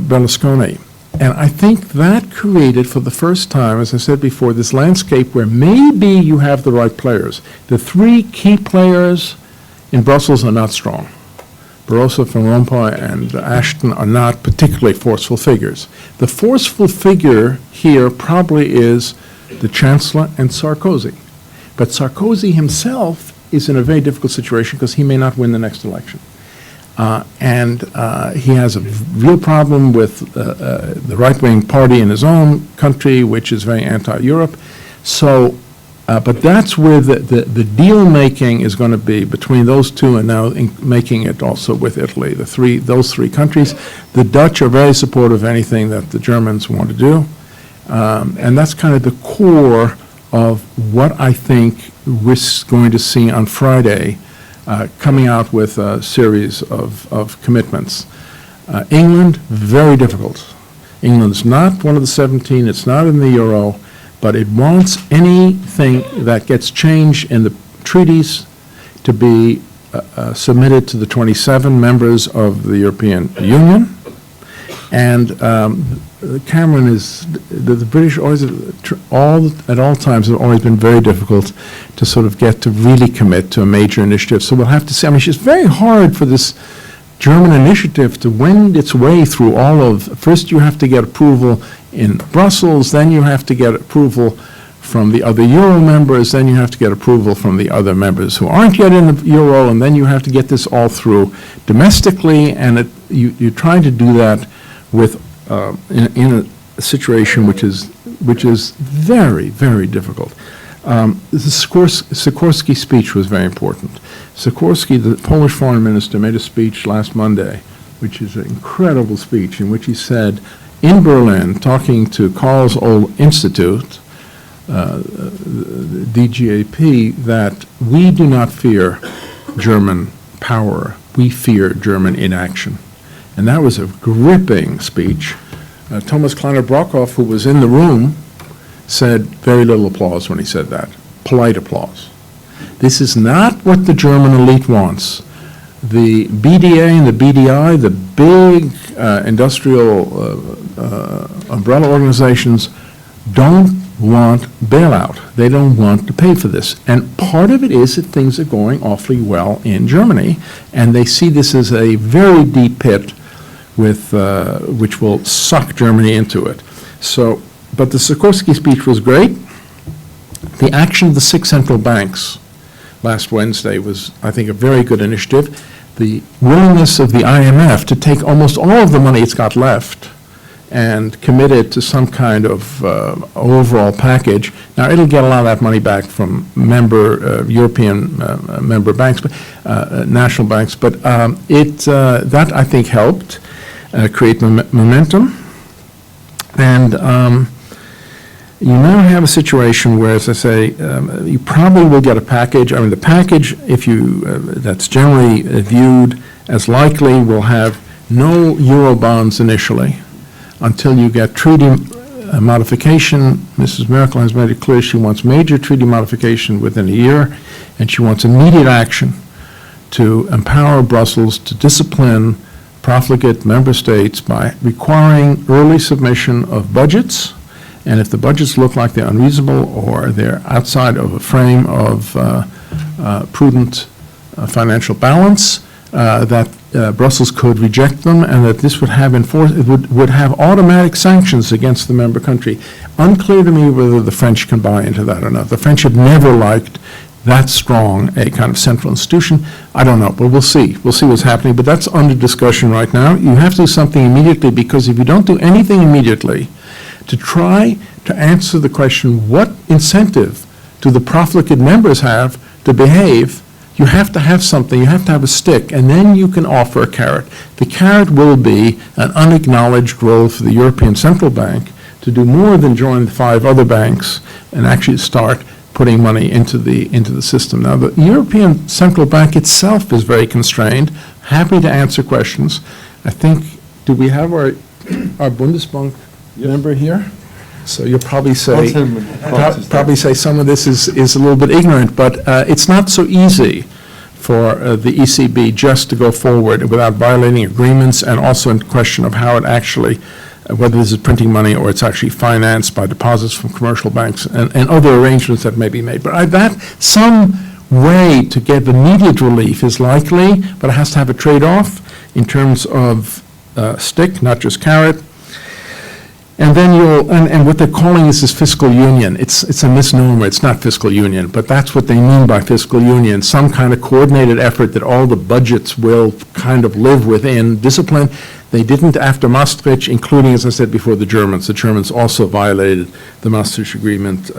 Berlusconi. And I think that created, for the first time, as I said before, this landscape where maybe you have the right players. The three key players in Brussels are not strong. Barroso, Van Rompuy, and Ashton are not particularly forceful figures. The forceful figure here probably is the Chancellor and Sarkozy. But Sarkozy himself is in a very difficult situation because he may not win the next election. And he has a real problem with the right-wing party in his own country, which is very anti-Europe. So, but that's where the deal-making is going to be between those two, and now making it also with Italy, those three countries. The Dutch are very supportive of anything that the Germans want to do. And that's kind of the core of what I think we're going to see on Friday, coming out with a series of commitments. England, very difficult. England's not one of the 17, it's not in the euro, but it wants anything that gets changed in the treaties to be submitted to the 27 members of the European Union. And Cameron is, the British always, at all times have always been very difficult to sort of get to really commit to a major initiative. So we'll have to see. I mean, it's very hard for this German initiative to wend its way through all of, first you have to get approval in Brussels, then you have to get approval from the other Euro members, then you have to get approval from the other members who aren't yet in the Euro, and then you have to get this all through domestically, and you're trying to do that with in a situation which is very, very difficult. The Sikorsky speech was very important. Sikorsky, the Polish foreign minister, made a speech last Monday, which is an incredible speech, in which he said, in Berlin, talking to Karl's old institute, the DGAP, that we do not fear German power, we fear German inaction. And that was a gripping speech. Thomas Kleiner-Brockhoff, who was in the room, said very little applause when he said that, polite applause. This is not what the German elite wants. the BDA and the BDI, the big industrial umbrella organizations, don't want bailout. They don't want to pay for this. And part of it is that things are going awfully well in Germany, and they see this as a very deep pit with, which will suck Germany into it. So, but the Sikorsky speech was great. The action of the 6 central banks last Wednesday was, I think, a very good initiative. The willingness of the IMF to take almost all of the money it's got left and commit it to some kind of overall package. Now, it'll get a lot of that money back from European member banks, national banks, but that, I think, helped create momentum. And you now have a situation where, as I say, you probably will get a package. I mean, the package, if you that's generally viewed as likely, will have no euro bonds initially until you get treaty modification. Mrs. Merkel has made it clear she wants major treaty modification within a year, and she wants immediate action to empower Brussels to discipline profligate member states by requiring early submission of budgets. And if the budgets look like they're unreasonable or they're outside of a frame of prudent financial balance, that Brussels could reject them, and that this would have would have automatic sanctions against the member country. Unclear to me whether the French can buy into that or not. The French have never liked that strong a kind of central institution. I don't know, but we'll see. We'll see what's happening, but that's under discussion right now. You have to do something immediately, because if you don't do anything immediately, to try to answer the question, what incentive do the profligate members have to behave? You have to have something, you have to have a stick, and then you can offer a carrot. The carrot will be an unacknowledged role for the European Central Bank to do more than join the 5 other banks and actually start putting money into the system. Now, the European Central Bank itself is very constrained. Happy to answer questions. I think, do we have our Bundesbank member here? So you'll probably say, some of this is a little bit ignorant, but it's not so easy for the ECB just to go forward without violating agreements, and also in question of how it actually, whether this is printing money or it's actually financed by deposits from commercial banks and other arrangements that may be made. But some way to get immediate relief is likely, but it has to have a trade-off in terms of stick, not just carrot. And then and what they're calling this is fiscal union. It's a misnomer. It's not fiscal union, but that's what they mean by fiscal union, some kind of coordinated effort that all the budgets will kind of live within discipline. They didn't after Maastricht, including, as I said before, the Germans. The Germans also violated the Maastricht Agreement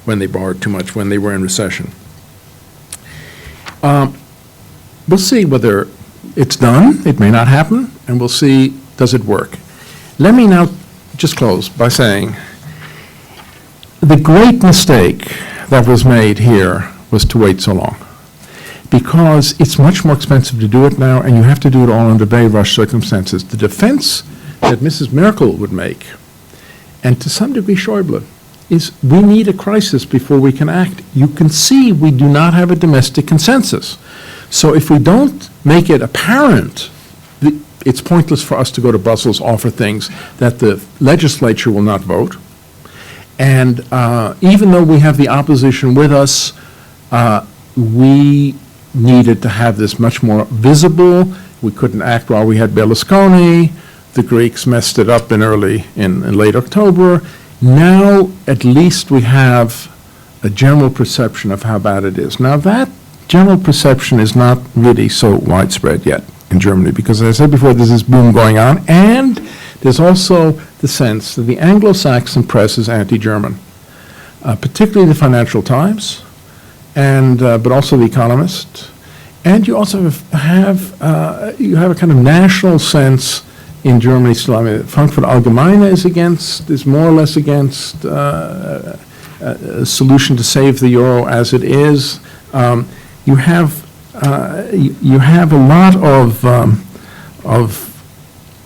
when they borrowed too much, when they were in recession. We'll see whether it's done. It may not happen, and we'll see, does it work? Let me now just close by saying the great mistake that was made here was to wait so long, because it's much more expensive to do it now, and you have to do it all under very rushed circumstances. The defense that Mrs. Merkel would make, and to some degree Schäuble, is we need a crisis before we can act. You can see we do not have a domestic consensus. So if we don't make it apparent, it's pointless for us to go to Brussels, offer things that the legislature will not vote. And even though we have the opposition with us, we needed to have this much more visible. We couldn't act while we had Berlusconi. The Greeks messed it up in late October. Now, at least we have a general perception of how bad it is. Now, that general perception is not really so widespread yet in Germany, because, as I said before, there's this boom going on, and there's also the sense that the Anglo-Saxon press is anti-German, particularly the Financial Times, and but also the Economist, and you also have a kind of national sense in Germany still. I mean, Frankfurt Allgemeine is more or less against a solution to save the euro as it is. You have a lot of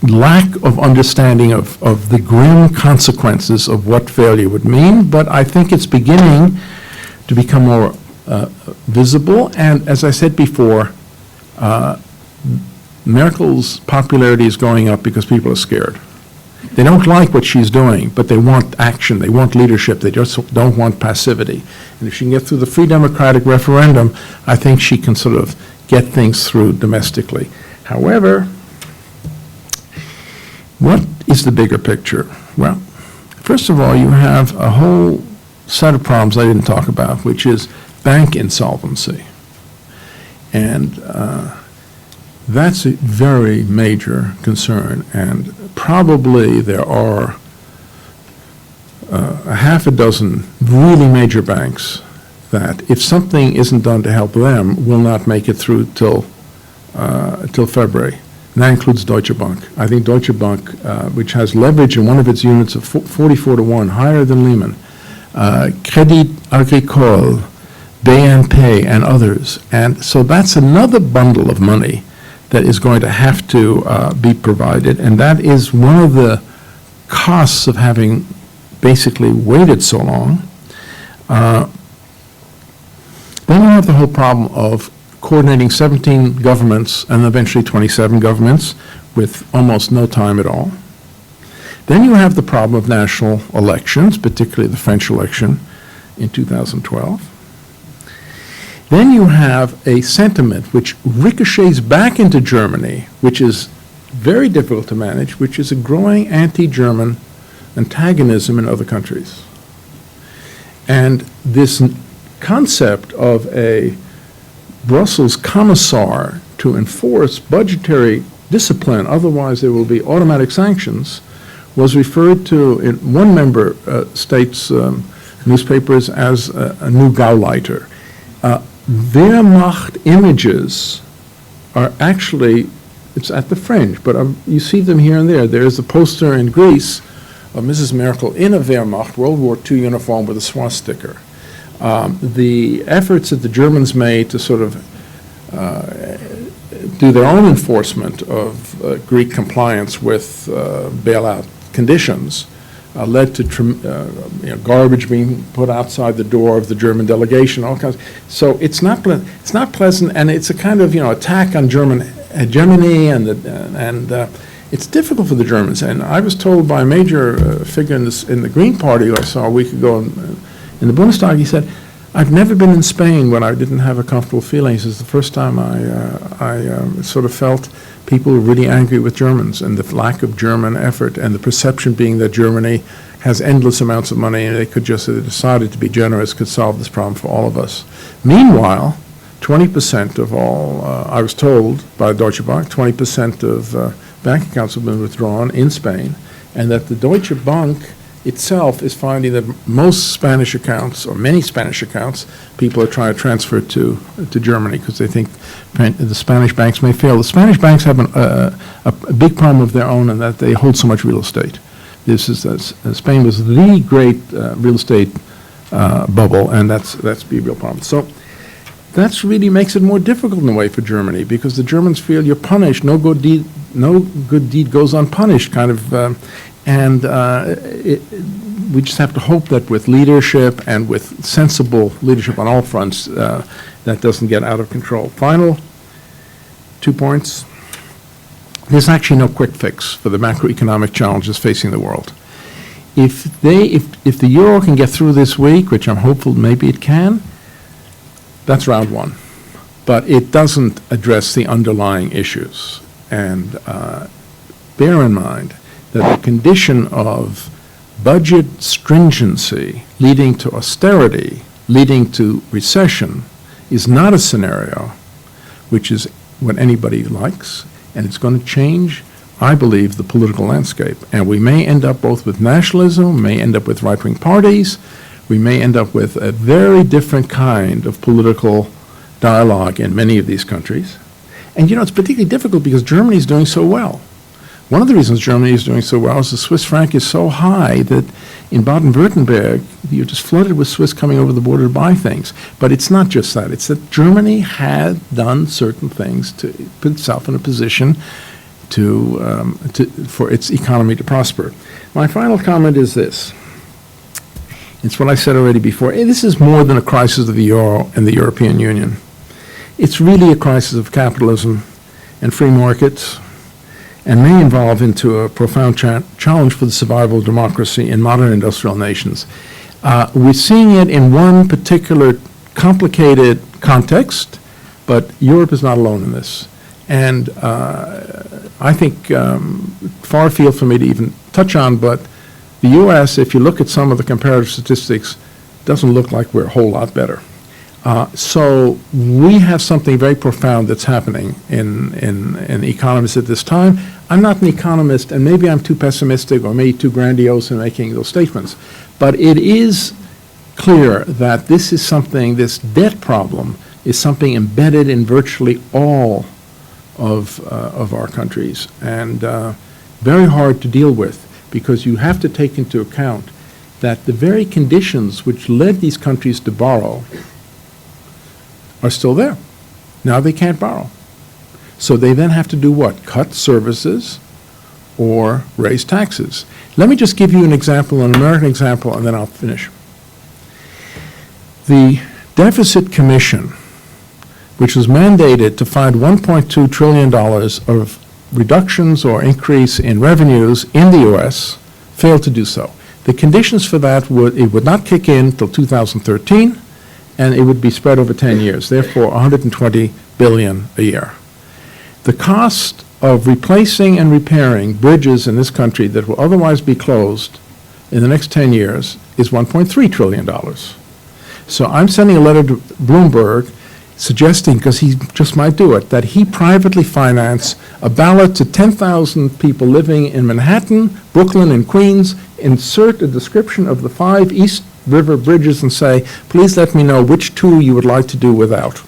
lack of understanding of the grim consequences of what failure would mean, but I think it's beginning to become more visible. And as I said before, Merkel's popularity is going up because people are scared. They don't like what she's doing, but they want action, they want leadership, they just don't want passivity. And if she can get through the free democratic referendum, I think she can sort of get things through domestically. However, what is the bigger picture? Well, first of all, you have a whole set of problems I didn't talk about, which is bank insolvency. And that's a very major concern, and probably there are a half a dozen really major banks that, if something isn't done to help them, will not make it through till February. And that includes Deutsche Bank. I think Deutsche Bank, which has leverage in one of its units of 44-1, higher than Lehman, Crédit Agricole, BNP, and others. And so that's another bundle of money that is going to have to be provided, and that is one of the costs of having basically waited so long. Then you have the whole problem of coordinating 17 governments and eventually 27 governments with almost no time at all. Then you have the problem of national elections, particularly the French election in 2012. Then you have a sentiment which ricochets back into Germany, which is very difficult to manage, which is a growing anti-German antagonism in other countries. And this concept of a Brussels commissar to enforce budgetary discipline, otherwise there will be automatic sanctions, was referred to in one member state's newspapers as a new Gauleiter. Wehrmacht images are actually, it's at the fringe, but you see them here and there. There's a poster in Greece of Mrs. Merkel in a Wehrmacht World War II uniform with a swastika. The efforts that the Germans made to sort of do their own enforcement of Greek compliance with bailout conditions led to garbage being put outside the door of the German delegation, all kinds. So it's not pleasant, and it's a kind of attack on German hegemony, and it's difficult for the Germans. And I was told by a major figure in the Green Party who I saw a week ago in the Bundestag, he said, "I've never been in Spain when I didn't have a comfortable feeling." He says, "The first time I sort of felt people were really angry with Germans and the lack of German effort, and the perception being that Germany has endless amounts of money and they could just, if they decided to be generous, could solve this problem for all of us." Meanwhile, 20% of all, I was told by Deutsche Bank, 20% of bank accounts have been withdrawn in Spain, and that the Deutsche Bank itself is finding that most Spanish accounts, or many Spanish accounts, people are trying to transfer to Germany because they think the Spanish banks may fail. The Spanish banks have a big problem of their own, in that they hold so much real estate. This is Spain was the great real estate bubble, and that's be a real problem. So that's really makes it more difficult in a way for Germany, because the Germans feel you're punished, no good deed goes unpunished, kind of. We just have to hope that with leadership and with sensible leadership on all fronts, that doesn't get out of control. Final 2 points. There's actually no quick fix for the macroeconomic challenges facing the world. If the euro can get through this week, which I'm hopeful maybe it can, that's round one. But it doesn't address the underlying issues. And bear in mind that the condition of budget stringency leading to austerity, leading to recession, is not a scenario which is what anybody likes, and it's going to change, I believe, the political landscape. And we may end up both with nationalism, may end up with right-wing parties, we may end up with a very different kind of political dialogue in many of these countries. And it's particularly difficult because Germany is doing so well. One of the reasons Germany is doing so well is the Swiss franc is so high that in Baden-Württemberg, you're just flooded with Swiss coming over the border to buy things. But it's not just that. It's that Germany had done certain things to put itself in a position for its economy to prosper. My final comment is this. It's what I said already before. This is more than a crisis of the euro and the European Union. It's really a crisis of capitalism and free markets, and may evolve into a profound challenge for the survival of democracy in modern industrial nations. We're seeing it in one particular complicated context, but Europe is not alone in this. And I think far afield for me to even touch on, but the U.S., if you look at some of the comparative statistics, doesn't look like we're a whole lot better. So we have something very profound that's happening in economists at this time. I'm not an economist, and maybe I'm too pessimistic or maybe too grandiose in making those statements, but it is clear that this is something, this debt problem is something embedded in virtually all of our countries, and very hard to deal with, because you have to take into account that the very conditions which led these countries to borrow are still there. Now they can't borrow. So they then have to do what? Cut services or raise taxes. Let me just give you an example, an American example, and then I'll finish. The Deficit Commission, which was mandated to find $1.2 trillion of reductions or increase in revenues in the U.S., failed to do so. The conditions for that it would not kick in until 2013, and it would be spread over 10 years, therefore $120 billion a year. The cost of replacing and repairing bridges in this country that will otherwise be closed in the next 10 years is $1.3 trillion. So I'm sending a letter to Bloomberg suggesting, because he just might do it, that he privately finance a ballot to 10,000 people living in Manhattan, Brooklyn, and Queens, insert a description of the 5 East River bridges and say, please let me know which 2 you would like to do without.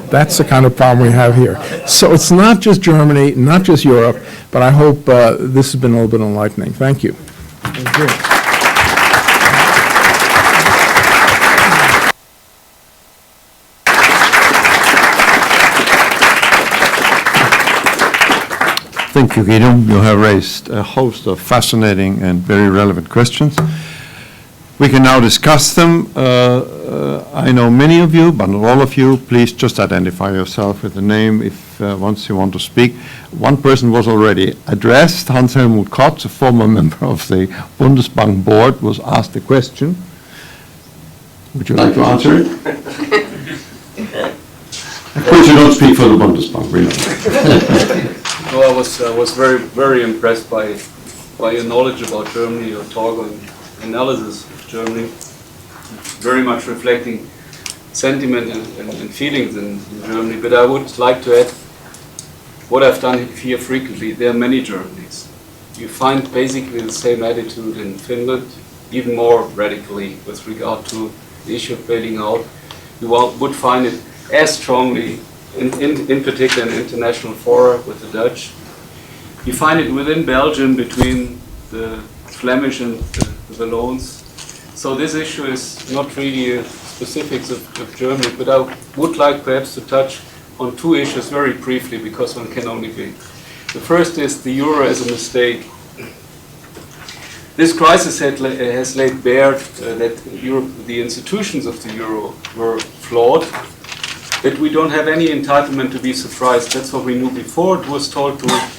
That's the kind of problem we have here. So it's not just Germany, not just Europe, but I hope this has been a little bit enlightening. Thank you.
Thank you. Thank you, Guido. You have raised a host of fascinating and very relevant questions. We can now discuss them. I know many of you, but not all of you. Please just identify yourself with a name if once you want to speak. One person was already addressed. Hans-Helmut Kotz, a former member of the Bundesbank board, was asked a question. Would you like to answer it? Of course, you don't speak for the Bundesbank, we know.
No, I was very impressed by your knowledge about Germany, your talk on analysis of Germany, very much reflecting sentiment and feelings in Germany. But I would like to add what I've done here frequently. There are many Germanys. You find basically the same attitude in Finland, even more radically with regard to the issue of bailing out. You would find it as strongly in particular in international fora with the Dutch. You find it within Belgium between the Flemish and the Walloons. So this issue is not really specifics of Germany, but I would like perhaps to touch on 2 issues very briefly, because one can only be. The first is the euro as a mistake. This crisis has laid bare that the institutions of the euro were flawed. But we don't have any entitlement to be surprised. That's what we knew before. It was told to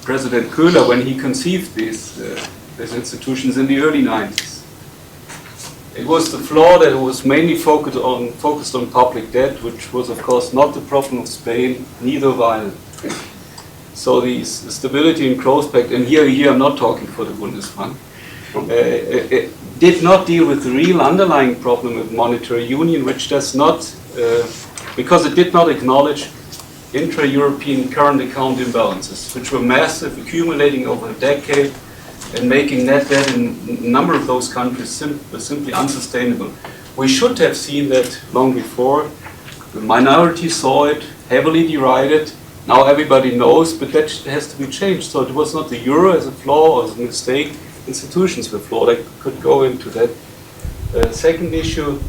President Köhler when he conceived these institutions in the early 90s. It was the flaw that was mainly focused on public debt, which was of course not the problem of Spain, neither of Ireland. So the Stability and Growth Pact, and here I'm not talking for the Bundesbank, it did not deal with the real underlying problem of monetary union, which does not because it did not acknowledge intra-European current account imbalances, which were massive, accumulating over a decade, and making net debt in a number of those countries simply unsustainable. We should have seen that long before. The minority saw it, heavily derided. Now everybody knows, but that has to be changed. So it was not the euro as a flaw or as a mistake. Institutions were flawed. I could go into that. Second issue,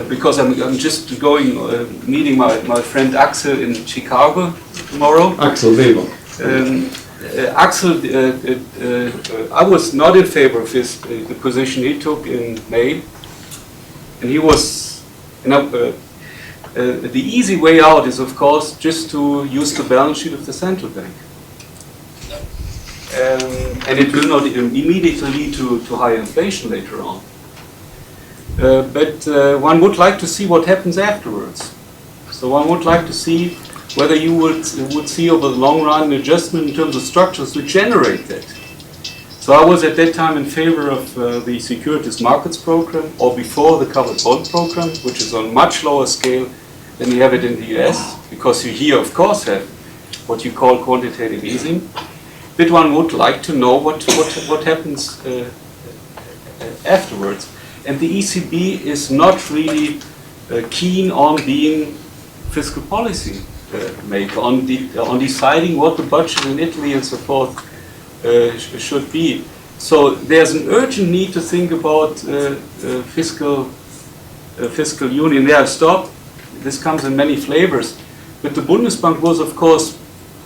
because I'm just going, meeting my friend Axel in Chicago tomorrow.
Axel Weber.
Axel, I was not in favor of the position he took in May, and he was, The easy way out is, of course, just to use the balance sheet of the central bank. And it will not immediately lead to higher inflation later on. But one would like to see what happens afterwards. So one would like to see whether you would see over the long run an adjustment in terms of structures to generate that. So I was at that time in favor of the securities markets program, or before the covered bond program, which is on much lower scale than we have it in the US, because you here, of course, have what you call quantitative easing. But one would like to know what happens afterwards. And the ECB is not really keen on being fiscal policy maker, on deciding what the budget in Italy and so forth should be. So there's an urgent need to think about fiscal union. There, I've stopped. This comes in many flavors. But the Bundesbank was, of course,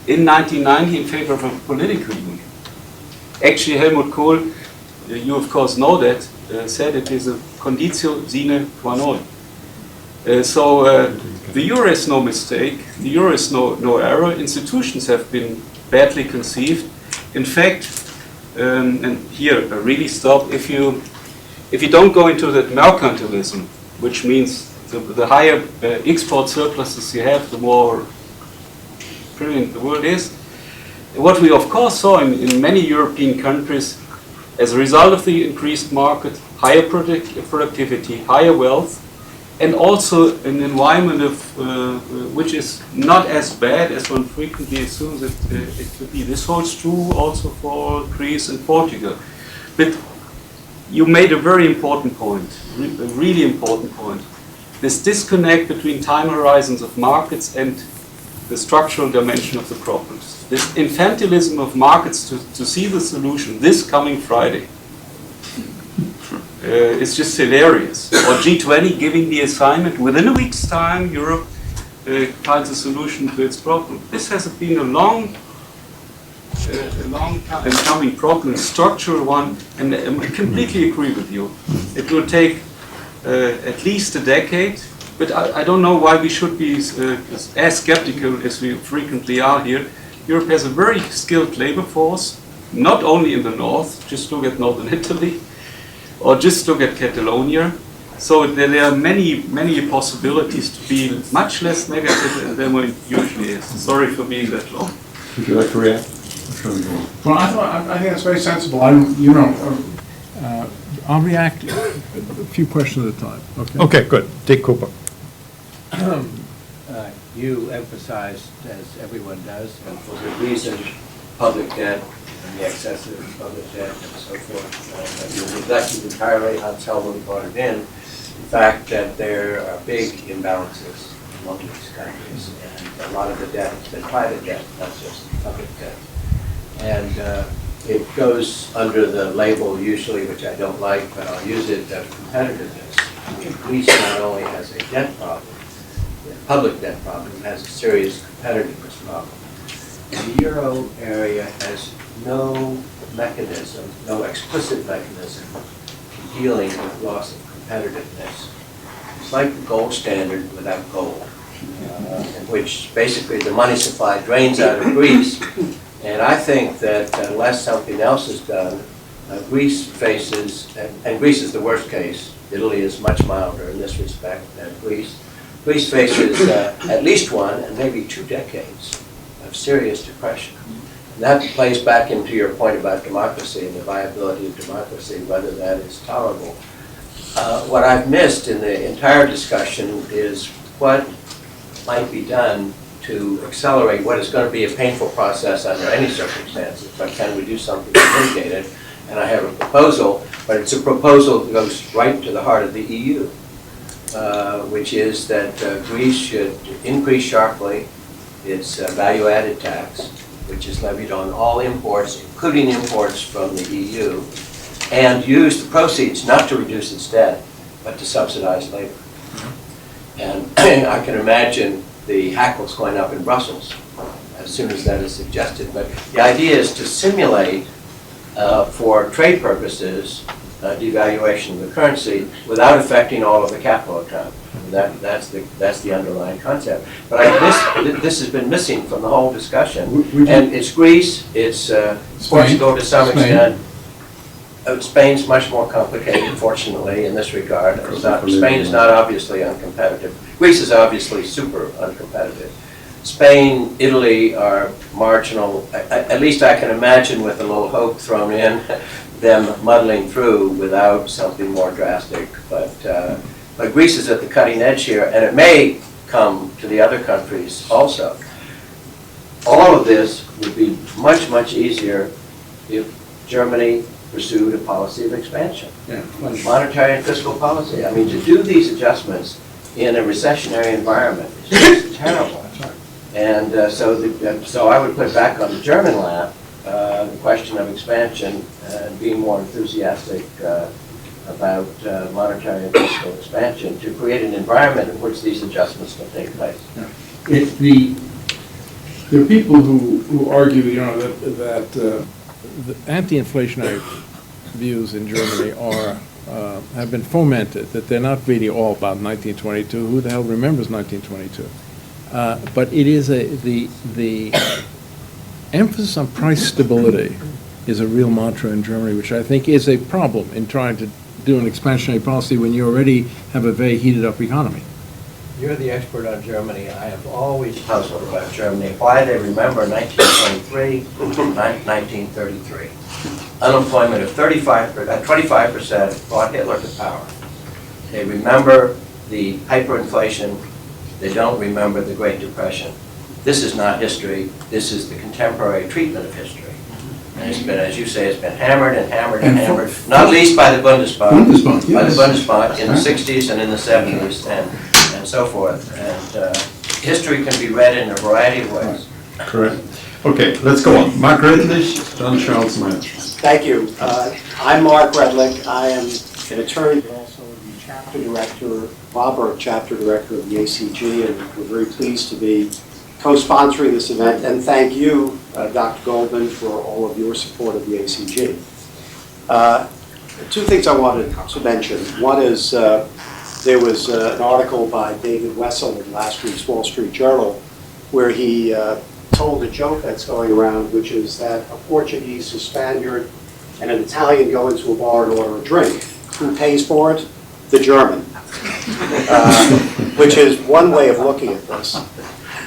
in 1990 in favor of a political union. Actually, Helmut Kohl, you of course know that, said it is a conditio sine qua non. The euro is no mistake, the euro is no error. Institutions have been badly conceived. In fact, and here I really stop, if you don't go into that mercantilism, which means the higher export surpluses you have, the more brilliant the world is. What we of course saw in many European countries, as a result of the increased market, higher productivity, higher wealth, and also an environment of which is not as bad as one frequently assumes it to be. This holds true also for Greece and Portugal. But you made a very important point, a really important point. This disconnect between time horizons of markets and the structural dimension of the problems. This infantilism of markets to see the solution this coming Friday is just hilarious. Or G20 giving the assignment, within a week's time, Europe finds a solution to its problem. This has been a long time coming problem, a structural one, and I completely agree with you. It will take at least a decade, but I don't know why we should be as skeptical as we frequently are here. Europe has a very skilled labor force, not only in the north, just look at northern Italy, or just look at Catalonia. So there are many possibilities to be much less negative than what it usually is. Sorry for being that long.
Would you like to react?
Well, I think that's very sensible. I'll react a few questions at a time.
Okay, good. Dick Cooper.
You emphasized, as everyone does, and for good reason, public debt and the excessive public debt and so forth. That you neglected entirely, Hans Helmut brought it in, the fact that there are big imbalances among these countries, and a lot of the debt has been private debt, not just public debt. And it goes under the label usually, which I don't like, but I'll use it, of competitiveness. Greece not only has a debt problem, a public debt problem, it has a serious competitiveness problem. And the euro area has no mechanism, no explicit mechanism for dealing with loss of competitiveness. It's like the gold standard without gold, in which basically the money supply drains out of Greece. And I think that unless something else is done, Greece faces, and Greece is the worst case, Italy is much milder in this respect than Greece. Greece faces at least 1 and maybe 2 decades of serious depression. And that plays back into your point about democracy and the viability of democracy, whether that is tolerable. What I've missed in the entire discussion is what might be done to accelerate what is going to be a painful process under any circumstances, but can we do something to mitigate it? And I have a proposal, but it's a proposal that goes right to the heart of the EU, which is that Greece should increase sharply its value-added tax, which is levied on all imports, including imports from the EU, and use the proceeds not to reduce its debt, but to subsidize labor. And I can imagine the hackles going up in Brussels as soon as that is suggested. But the idea is to simulate, for trade purposes, devaluation of the currency without affecting all of the capital account. That's the underlying concept. But this has been missing from the whole discussion. And it's Greece, it's Portugal to some extent. Spain's much more complicated, fortunately, in this regard. Spain is not obviously uncompetitive. Greece is obviously super uncompetitive. Spain, Italy are marginal. At least I can imagine, with a little hope thrown in, them muddling through without something more drastic. But Greece is at the cutting edge here, and it may come to the other countries also. All of this would be much, much easier if Germany pursued a policy of expansion.
Yeah.
Monetary and fiscal policy. I mean, to do these adjustments in a recessionary environment is just terrible. And so I would put back on the German lap the question of expansion and being more enthusiastic about monetary and fiscal expansion to create an environment in which these adjustments can take place.
There are people who argue, that the anti-inflationary views in Germany have been fomented, that they're not really all about 1922. Who the hell remembers 1922? But it is the emphasis on price stability is a real mantra in Germany, which I think is a problem in trying to do an expansionary policy when you already have a very heated up economy.
You're the expert on Germany. I have always puzzled about Germany, why they remember 1923, 1933. Unemployment of 25% brought Hitler to power. They remember the hyperinflation. They don't remember the Great Depression. This is not history. This is the contemporary treatment of history. And it's been, as you say, it's been hammered and hammered and hammered, not least by the Bundesbank, by the Bundesbank in the 60s and in the 70s and so forth. And history can be read in a variety of ways.
Correct. Okay, let's go on. Mark Redlich, John Charles Meyer.
Thank you. I'm Mark Redlich. I am an attorney, but also the chapter director, Marburg chapter director of the ACG, and we're very pleased to be co-sponsoring this event. And thank you, Dr. Goldman, for all of your support of the ACG. Two things I wanted to mention. One is there was an article by David Wessel in last week's Wall Street Journal where he told a joke that's going around, which is that a Portuguese, a Spaniard, and an Italian go into a bar and order a drink. Who pays for it? The German, which is one way of looking at this.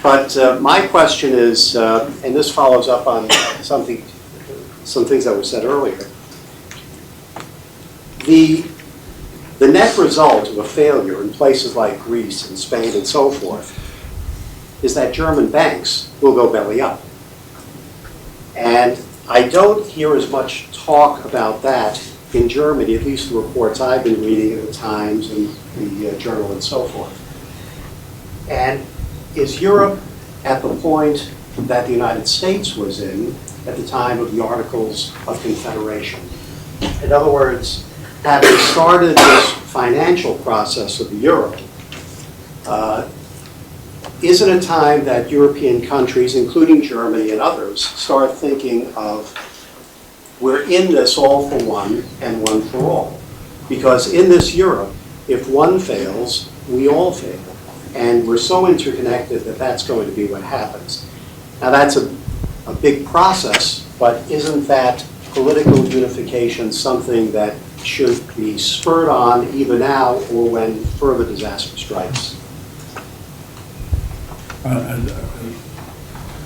But my question is, and this follows up on some things that were said earlier. The net result of a failure in places like Greece and Spain and so forth is that German banks will go belly up. And I don't hear as much talk about that in Germany, at least the reports I've been reading in the Times and the Journal and so forth. And is Europe at the point that the United States was in at the time of the Articles of Confederation? In other words, having started this financial process of the euro, is it a time that European countries, including Germany and others, start thinking of, we're in this all for one and one for all? Because in this Europe, if one fails, we all fail. And we're so interconnected that that's going to be what happens. Now that's a big process, but isn't that political unification something that should be spurred on either now or when further disaster strikes?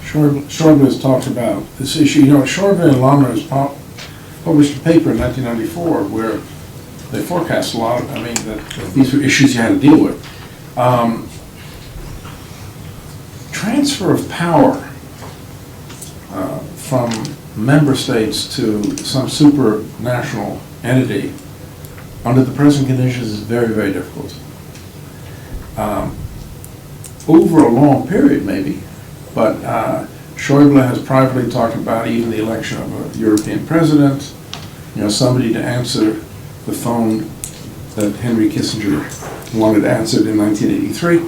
Schäuble has talked about this issue. Schäuble and Lammers published a paper in 1994 where they forecast a lot of, that these were issues you had to deal with. Transfer of power from member states to some supranational entity under the present conditions is very, very difficult. Over a long period, maybe, but Schäuble has privately talked about even the election of a European president, somebody to answer the phone that Henry Kissinger wanted answered in 1983,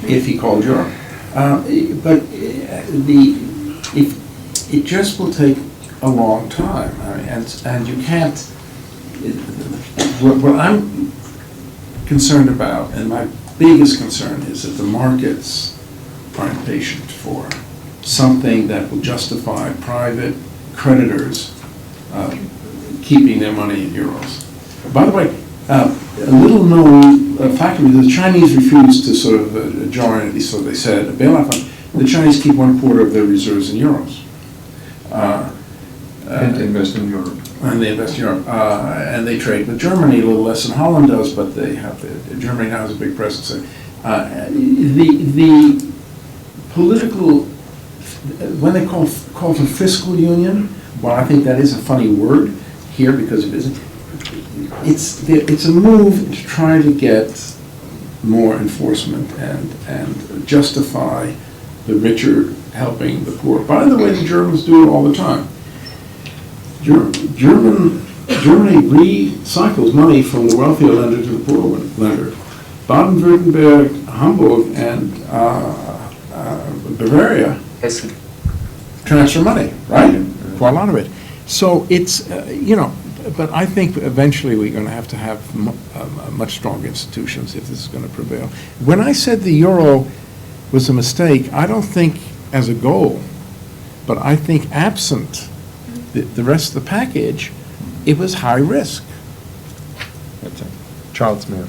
if he called Europe. But it just will take a long time, and you can't what I'm concerned about, and my biggest concern, is that the markets are impatient for something that will justify private creditors keeping their money in euros. By the way, a little known fact is the Chinese refused to sort of join, at least so they said, a bailout fund. The Chinese keep 1/4 of their reserves in euros.
And invest in Europe.
And they invest in Europe. And they trade with Germany a little less than Holland does, but they have Germany now has a big presence. The political, when they call for fiscal union, well, I think that is a funny word here because it isn't. It's a move to try to get more enforcement and justify the richer helping the poor. By the way, the Germans do it all the time. Germany recycles money from the wealthier lender to the poor lender. Baden-Württemberg, Hamburg, and Bavaria transfer money, right? For a lot of it. So it's, but I think eventually we're going to have much stronger institutions if this is going to prevail. When I said the euro was a mistake, I don't think as a goal, but I think absent the rest of the package, it was high risk.
That's it. Charles Mayer.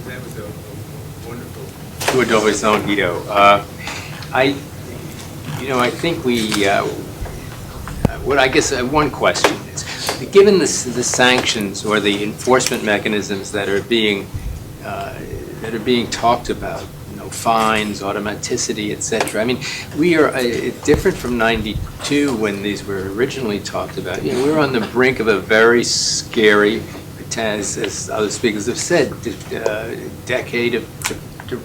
That was a wonderful tour d'horizon, Guido. I think one question is, given the sanctions or the enforcement mechanisms that are being talked about, fines, automaticity, etc. I mean, we are different from '92 when these were originally talked about. We're on the brink of a very scary, as other speakers have said, decade of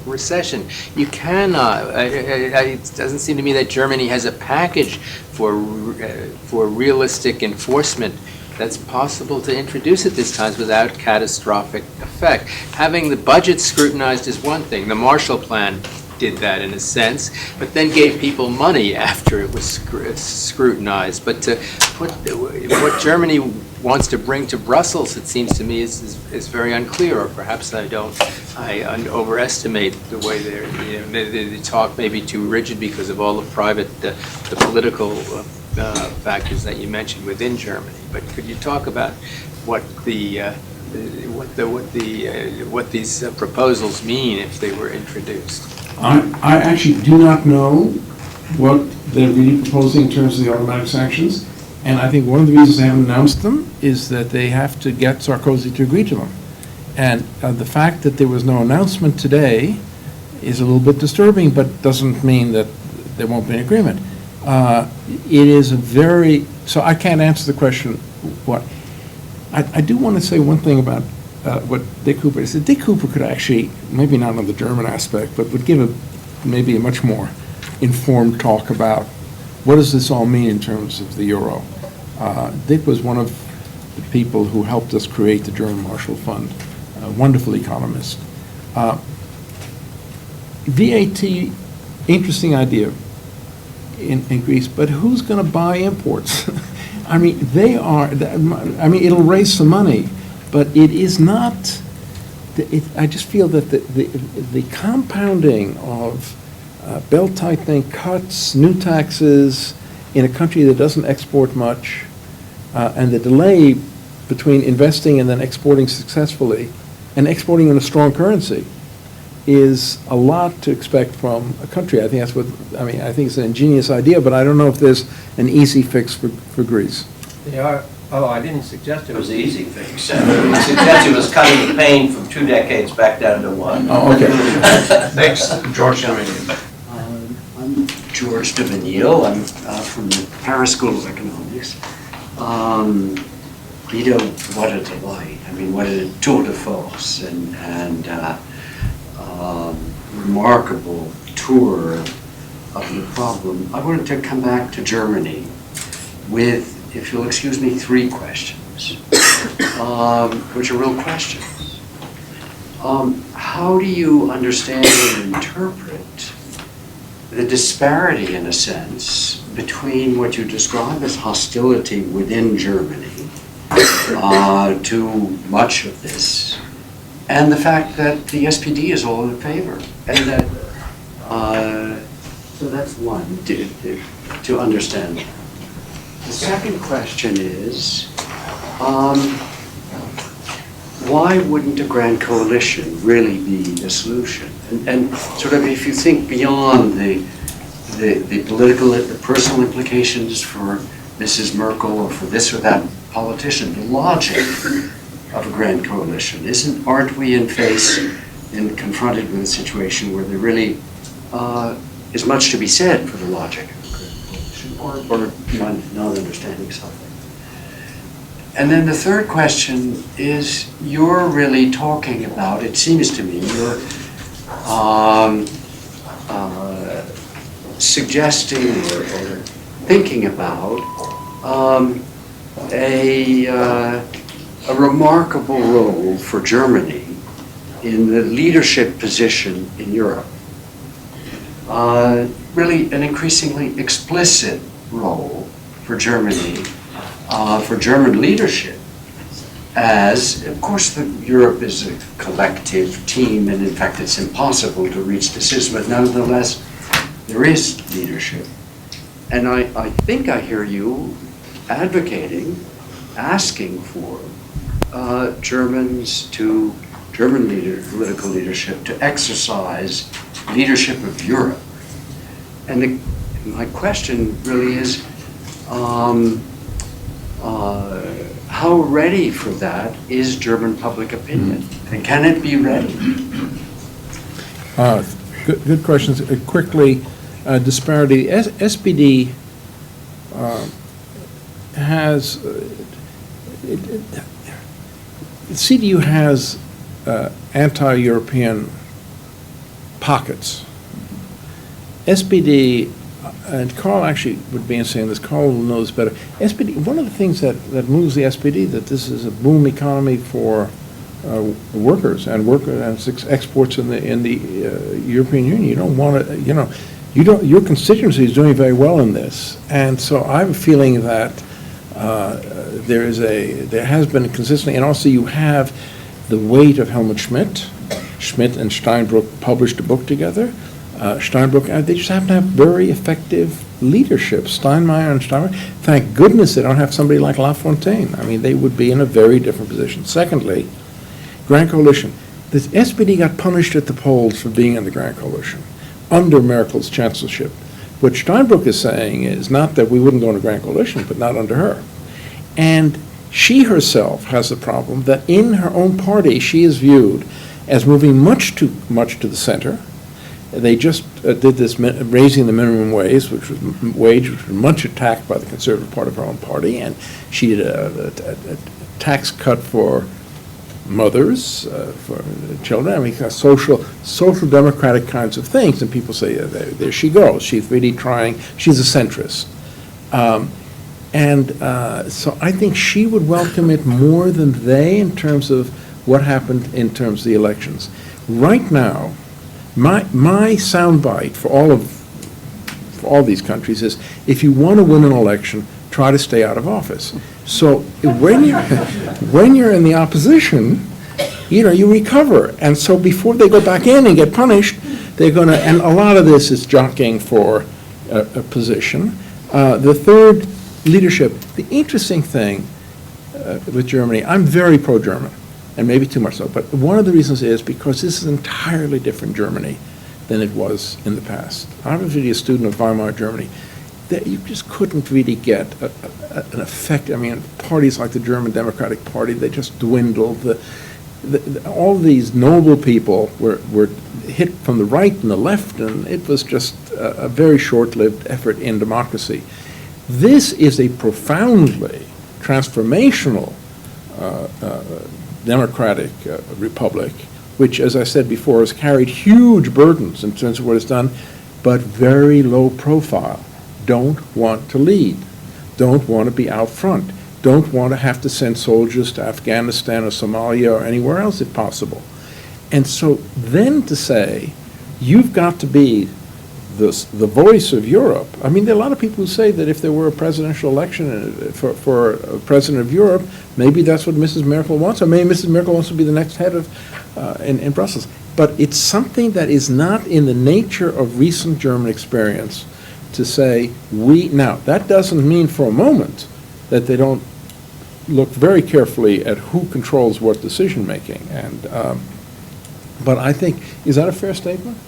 recession. You cannot. It doesn't seem to me that Germany has a package for realistic enforcement that's possible to introduce at this time without catastrophic effect. Having the budget scrutinized is one thing. The Marshall Plan did that in a sense, but then gave people money after it was scrutinized. But to put what Germany wants to bring to Brussels, it seems to me, is very unclear, or perhaps I overestimate the way they talk maybe too rigid because of all the private, the political factors that you mentioned within Germany. But could you talk about what these proposals mean if they were introduced?
I actually do not know what they're really proposing in terms of the automatic sanctions, and I think one of the reasons they haven't announced them is that they have to get Sarkozy to agree to them. And the fact that there was no announcement today is a little bit disturbing, but doesn't mean that there won't be an agreement. It is so I can't answer the question what. I do want to say one thing about what Dick Cooper said. Dick Cooper could actually, maybe not on the German aspect, but would give maybe a much more informed talk about what does this all mean in terms of the euro. Dick was one of the people who helped us create the German Marshall Fund, a wonderful economist. VAT, interesting idea in Greece, but who's going to buy imports? I mean, it'll raise some money, but it is not, I just feel that the compounding of belt-tightening cuts, new taxes in a country that doesn't export much, and the delay between investing and then exporting successfully, and exporting in a strong currency, is a lot to expect from a country. I think I think it's an ingenious idea, but I don't know if there's an easy fix for Greece.
I didn't suggest it was an easy fix. I suggested it was cutting the pain from 2 decades back down to 1.
Oh, okay.
Next, George Dominion.
I'm George Devanille. I'm from the Paris School of Economics. Guido, what a delight. I mean, what a tour de force and remarkable tour of the problem. I wanted to come back to Germany with, if you'll excuse me, 3 questions, which are real questions. How do you understand and interpret the disparity, in a sense, between what you describe as hostility within Germany to much of this, and the fact that the SPD is all in favor, and that so that's one to understand. The second question is, why wouldn't a grand coalition really be the solution? And sort of if you think beyond the political, the personal implications for Mrs. Merkel or for this or that politician, the logic of a grand coalition aren't we confronted with a situation where there really is much to be said for the logic of a grand coalition, or not understanding something? And then the third question is, you're really talking about, it seems to me, you're suggesting or thinking about a remarkable role for Germany in the leadership position in Europe. Really an increasingly explicit role for Germany, for German leadership, as, of course, Europe is a collective team, and in fact it's impossible to reach decisions, but nonetheless, there is leadership. And I think I hear you advocating, asking for German political leadership to exercise leadership of Europe. And my question really is, how ready for that is German public opinion? And can it be ready?
Good questions. Quickly, disparity. SPD has, CDU has anti-European pockets. SPD, and Karl actually would be saying this, Karl knows better. SPD, one of the things that moves the SPD, that this is a boom economy for workers and exports in the European Union. You don't want to, your constituency is doing very well in this, and so I have a feeling that there has been consistently, and also you have the weight of Helmut Schmidt. Schmidt and Steinbrück published a book together. Steinbrück, they just happen to have very effective leadership. Steinmeier and Steinbrück, thank goodness they don't have somebody like Lafontaine. I mean, they would be in a very different position. Secondly, Grand Coalition. The SPD got punished at the polls for being in the Grand Coalition under Merkel's chancellorship. What Steinbrück is saying is not that we wouldn't go into Grand Coalition, but not under her. And she herself has the problem that in her own party she is viewed as moving much too much to the center. They just did this raising the minimum wage, which was much attacked by the conservative part of her own party, and she did a tax cut for mothers, for children. I mean, social democratic kinds of things, and people say, there she goes. She's really trying. She's a centrist, so I think she would welcome it more than they in terms of what happened in terms of the elections. Right now, my soundbite for all these countries is, if you want to win an election, try to stay out of office. So when you're in the opposition, you recover. And so before they go back in and get punished, they're going to, and a lot of this is jockeying for a position. The third, leadership. The interesting thing with Germany, I'm very pro-German, and maybe too much so, but one of the reasons is because this is entirely different Germany than it was in the past. I was really a student of Weimar Germany. That you just couldn't really get an effect. I mean, parties like the German Democratic Party, they just dwindled. All these noble people were hit from the right and the left, and it was just a very short-lived effort in democracy. This is a profoundly transformational democratic republic, which, as I said before, has carried huge burdens in terms of what it's done, but very low profile. Don't want to lead, don't want to be out front, don't want to have to send soldiers to Afghanistan or Somalia or anywhere else if possible. And so then to say, you've got to be the voice of Europe. I mean, there are a lot of people who say that if there were a presidential election for a president of Europe, maybe that's what Mrs. Merkel wants, or maybe Mrs. Merkel wants to be the next head of in Brussels. But it's something that is not in the nature of recent German experience to say now. That doesn't mean for a moment that they don't look very carefully at who controls what decision making. But I think, is that a fair statement?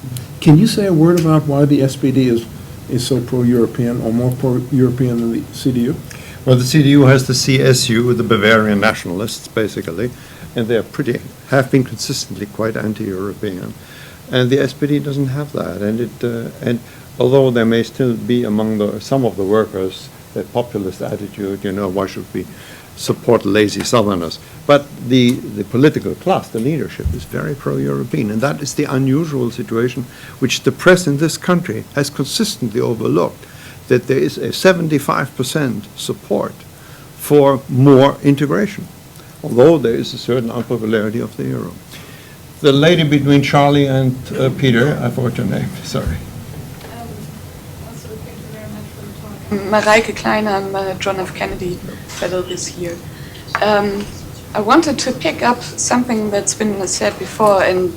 Can you say a word about why the SPD is so pro-European, or more pro-European than the CDU?
Well, the CDU has the CSU, the Bavarian nationalists, basically, and have been consistently quite anti-European. And the SPD doesn't have that. And although there may still be among some of the workers that populist attitude, why should we support lazy Southerners? But the political class, the leadership, is very pro-European, and that is the unusual situation which the press in this country has consistently overlooked, that there is a 75% support for more integration, although there is a certain unpopularity of the euro. The lady between Charlie and Peter, I forgot your name, sorry.
Also, thank you very much for the talk. Mareike Klein, I'm a John F. Kennedy Fellow this year. I wanted to pick up something that's been said before, and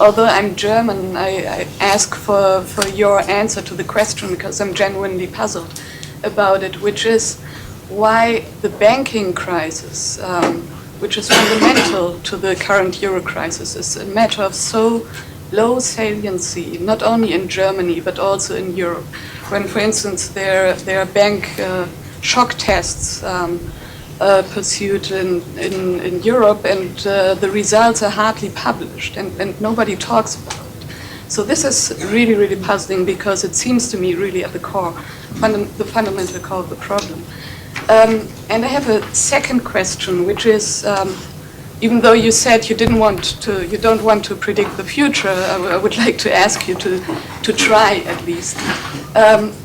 although I'm German, I ask for your answer to the question because I'm genuinely puzzled about it, which is why the banking crisis, which is fundamental to the current euro crisis, is a matter of so low saliency, not only in Germany but also in Europe. When, for instance, there are bank shock tests pursued in Europe, and the results are hardly published, and nobody talks about it. So this is really, really puzzling because it seems to me really at the core, the fundamental core of the problem. And I have a second question, which is, even though you said you don't want to predict the future, I would like to ask you to try at least.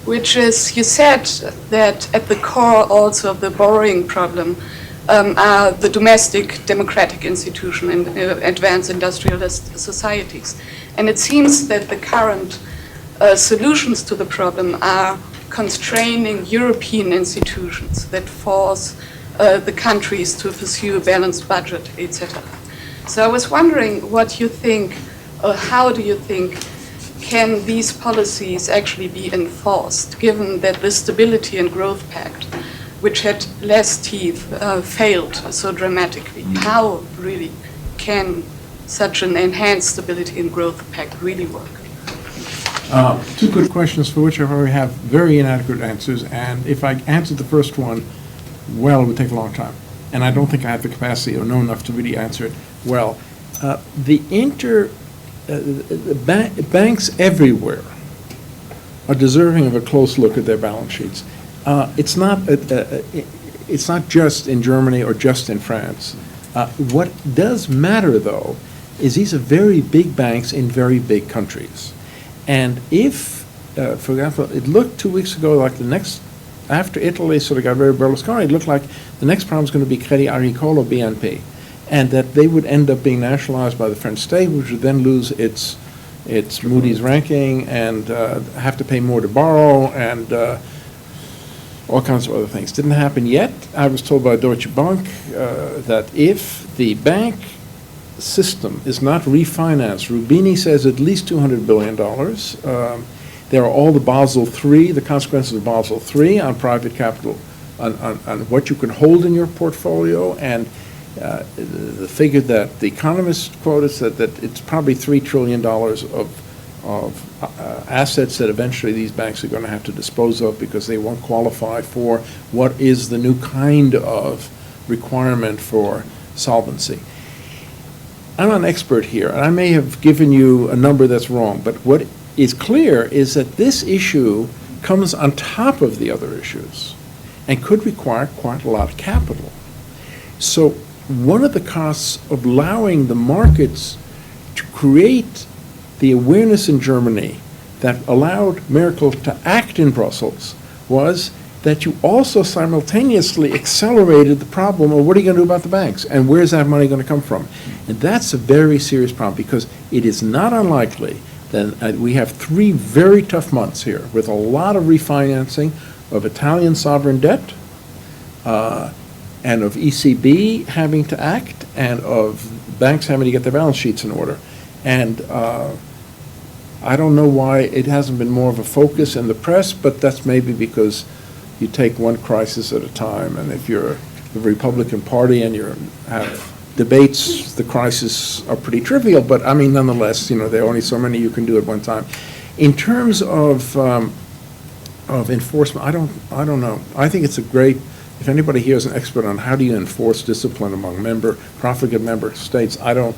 Which is, you said that at the core also of the borrowing problem are the domestic democratic institution in advanced industrialist societies. And it seems that the current solutions to the problem are constraining European institutions that force the countries to pursue a balanced budget, etc. So I was wondering what you think, or how do you think, can these policies actually be enforced, given that the Stability and Growth Pact, which had less teeth, failed so dramatically? How really can such an enhanced Stability and Growth Pact really work?
Two good questions for which I already have very inadequate answers, and if I answered the first one, well, it would take a long time. And I don't think I have the capacity or know enough to really answer it well. Banks everywhere are deserving of a close look at their balance sheets. It's not just in Germany or just in France. What does matter, though, is these are very big banks in very big countries. And if, for example, it looked 2 weeks ago like the next, after Italy sort of got rid of Berlusconi, it looked like the next problem was going to be Crédit Agricole or BNP, and that they would end up being nationalized by the French state, which would then lose its Moody's ranking and have to pay more to borrow and all kinds of other things. Didn't happen yet. I was told by Deutsche Bank that if the bank system is not refinanced, Rubini says at least $200 billion. There are all the Basel III, the consequences of Basel III on private capital, on what you can hold in your portfolio, and the figure that the economists quoted said that it's probably $3 trillion of assets that eventually these banks are going to have to dispose of because they won't qualify for what is the new kind of requirement for solvency. I'm not an expert here, and I may have given you a number that's wrong, but what is clear is that this issue comes on top of the other issues and could require quite a lot of capital. So one of the costs of allowing the markets to create the awareness in Germany that allowed Merkel to act in Brussels was that you also simultaneously accelerated the problem of what are you going to do about the banks and where's that money going to come from? And that's a very serious problem because it is not unlikely then we have 3 very tough months here with a lot of refinancing of Italian sovereign debt, and of ECB having to act, and of banks having to get their balance sheets in order. And I don't know why it hasn't been more of a focus in the press, but that's maybe because you take one crisis at a time, and if you're the Republican Party and you have debates, the crises are pretty trivial, but I mean, nonetheless, there are only so many you can do at one time. In terms of enforcement, I don't know. I think it's a great, if anybody here is an expert on how do you enforce discipline among profligate member states, I don't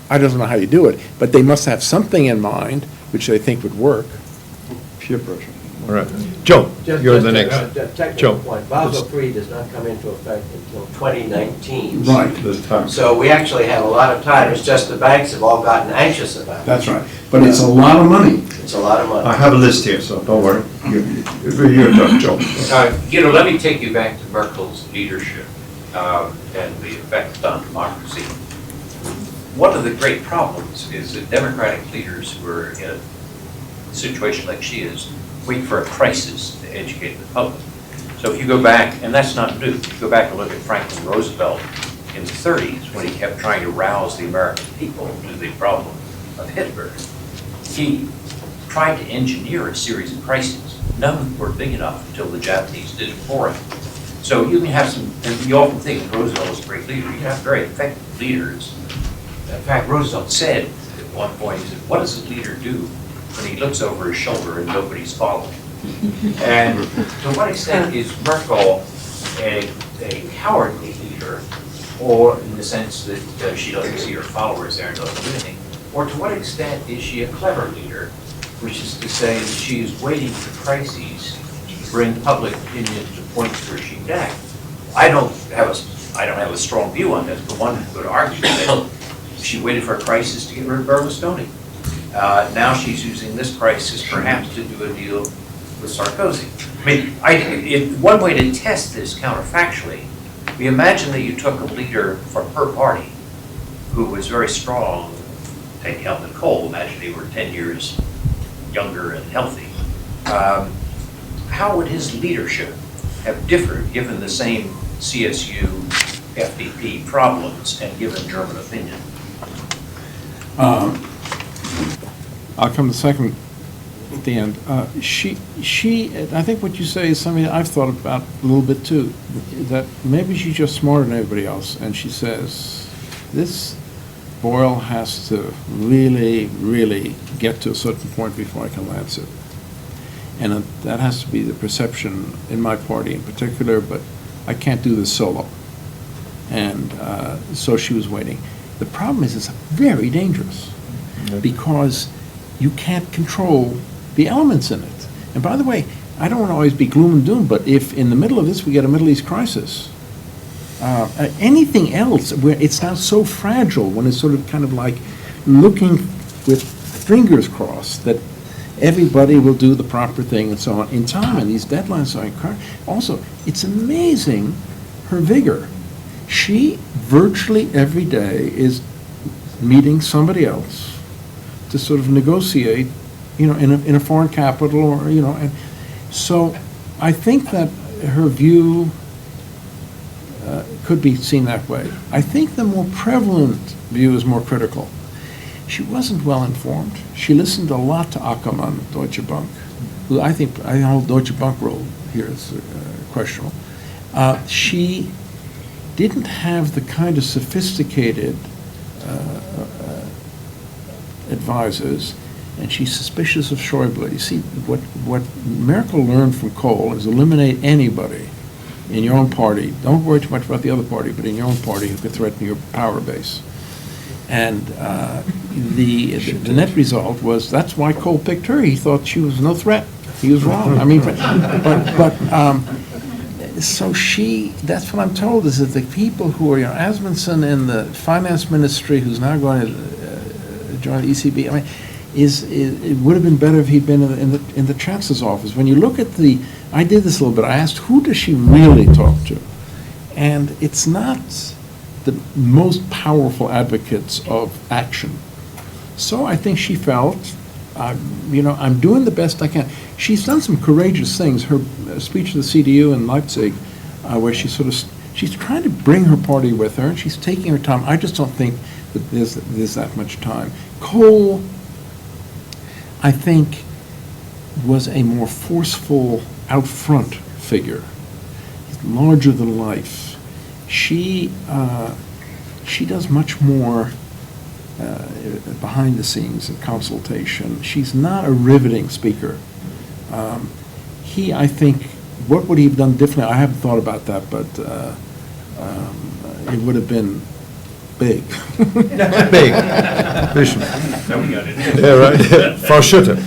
know how you do it, but they must have something in mind which they think would work.
Peer pressure. All right. Joe, you're the next.
Technical
Joe.
point. Basel III does not come into effect until 2019.
Right.
This time.
So we actually have a lot of time. It's just the banks have all gotten anxious about it.
That's right. But it's a lot of money.
It's a lot of money.
I have a list here, so don't worry. You're done, Joe.
Let me take you back to Merkel's leadership and the effect on democracy. One of the great problems is that democratic leaders who are in a situation like she is wait for a crisis to educate the public. So if you go back, and that's not new, if you go back and look at Franklin Roosevelt in the 30s when he kept trying to rouse the American people to the problem of Hitler, he tried to engineer a series of crises. None were big enough until the Japanese did it for him. So you can have some, and you often think of Roosevelt as a great leader, you can have very effective leaders. In fact, Roosevelt said at one point, he said, what does a leader do when he looks over his shoulder and nobody's following? And to what extent is Merkel a cowardly leader, or in the sense that she doesn't see her followers there and doesn't do anything, or to what extent is she a clever leader, which is to say that she is waiting for crises to bring public opinion to points where she can act? I don't have a strong view on this, but one could argue that she waited for a crisis to get rid of Berlusconi. Now she's using this crisis perhaps to do a deal with Sarkozy. I mean, one way to test this counterfactually, we imagine that you took a leader from her party who was very strong, take Helmut Kohl, imagine they were 10 years younger and healthy. How would his leadership have differed given the same CSU, FDP problems and given German opinion?
I'll come to second at the end. She, I think what you say is something that I've thought about a little bit too, that maybe she's just smarter than everybody else, and she says, this boil has to really, really get to a certain point before I can lance it. And that has to be the perception in my party in particular, but I can't do this solo. And so she was waiting. The problem is it's very dangerous because you can't control the elements in it. And by the way, I don't want to always be gloom and doom, but if in the middle of this we get a Middle East crisis, anything else, where it's now so fragile when it's sort of kind of like looking with fingers crossed that everybody will do the proper thing and so on in time, and these deadlines are incredible. Also, it's amazing her vigor. She virtually every day is meeting somebody else to sort of negotiate, in a foreign capital, or, and so I think that her view could be seen that way. I think the more prevalent view is more critical. She wasn't well informed. She listened a lot to Ackermann, Deutsche Bank, who I think the whole Deutsche Bank role here is questionable. She didn't have the kind of sophisticated advisors, and she's suspicious of Schäuble. You see, what Merkel learned from Kohl is eliminate anybody in your own party. Don't worry too much about the other party, but in your own party who could threaten your power base. And the net result was that's why Kohl picked her. He thought she was no threat. He was wrong. I mean, so that's what I'm told, is that the people who are, Asmussen in the finance ministry, who's now going to join the ECB, I mean, it would have been better if he'd been in the chancellor's office. When you look at I did this a little bit, I asked, who does she really talk to? And it's not the most powerful advocates of action. So I think she felt I'm doing the best I can. She's done some courageous things. Her speech to the CDU in Leipzig, where she's trying to bring her party with her, and she's taking her time. I just don't think that there's that much time. Kohl, I think, was a more forceful, out front figure, larger than life. She does much more behind the scenes in consultation. She's not a riveting speaker. I think, what would he have done differently? I haven't thought about that, but it would have been big.
Big. Vision. Yeah, right. Frau Schütte.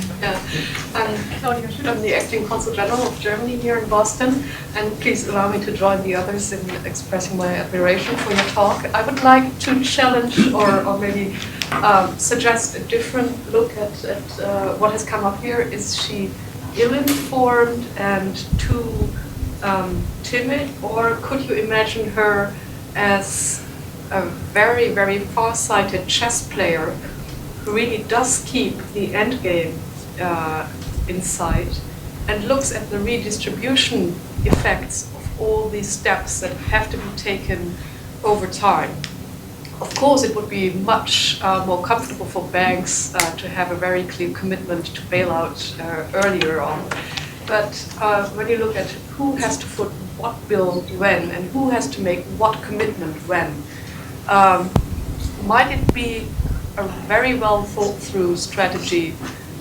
Claudia Schütt, I'm the acting consul general of Germany here in Boston, and please allow me to join the others in expressing my admiration for your talk. I would like to challenge or maybe suggest a different look at what has come up here. Is she ill-informed and too timid, or could you imagine her as a very, very far-sighted chess player who really does keep the end game in sight and looks at the redistribution effects of all these steps that have to be taken over time? Of course, it would be much more comfortable for banks to have a very clear commitment to bail out earlier on. But when you look at who has to foot what bill when and who has to make what commitment when, might it be a very well thought through strategy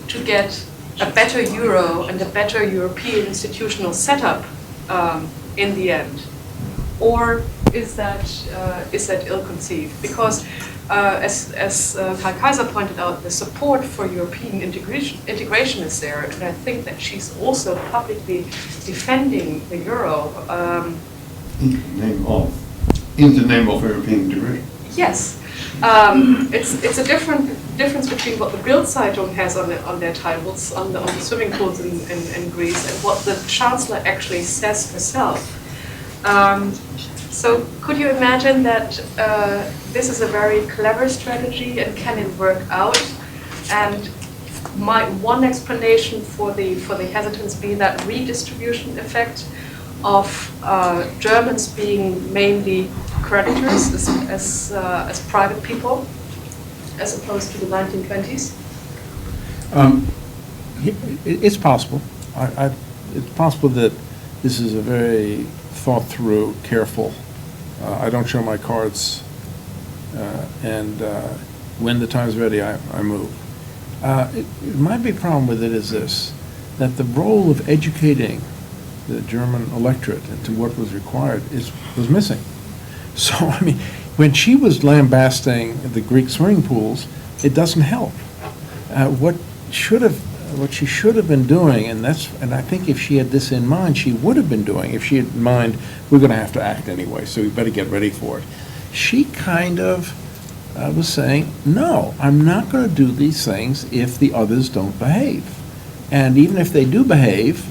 to get a better euro and a better European institutional setup in the end? Or is that ill-conceived? Because as Karl Kaiser pointed out, the support for European integration is there, and I think that she's also publicly defending the euro.
In the name of European integration.
Yes, it's a difference between what the Bild Zeitung has on their titles on the swimming pools in Greece and what the Chancellor actually says herself. So could you imagine that this is a very clever strategy, and can it work out? And might one explanation for the hesitance be that redistribution effect of Germans being mainly creditors as private people, as opposed to the 1920s?
It's possible. It's possible that this is a very thought through, careful. I don't show my cards, and when the time's ready, I move. It might be a problem with it is this, that the role of educating the German electorate into what was required was missing. So, I mean, when she was lambasting the Greek swimming pools, it doesn't help. What she should have been doing, and I think if she had this in mind, she would have been doing. If she had in mind, we're going to have to act anyway, so we better get ready for it. She kind of was saying, no, I'm not going to do these things if the others don't behave. And even if they do behave,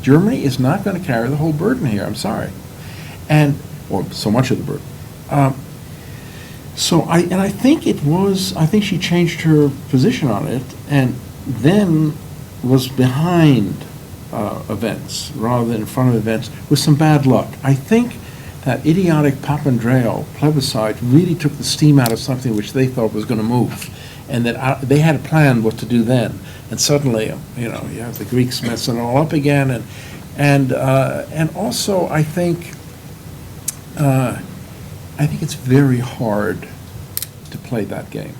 Germany is not going to carry the whole burden here. I'm sorry, or so much of the burden. I think she changed her position on it, and then was behind events rather than in front of events with some bad luck. I think that idiotic Papandreou plebiscite really took the steam out of something which they thought was going to move, and that they had a plan what to do then. And suddenly, you have the Greeks messing it all up again, and also I think it's very hard to play that game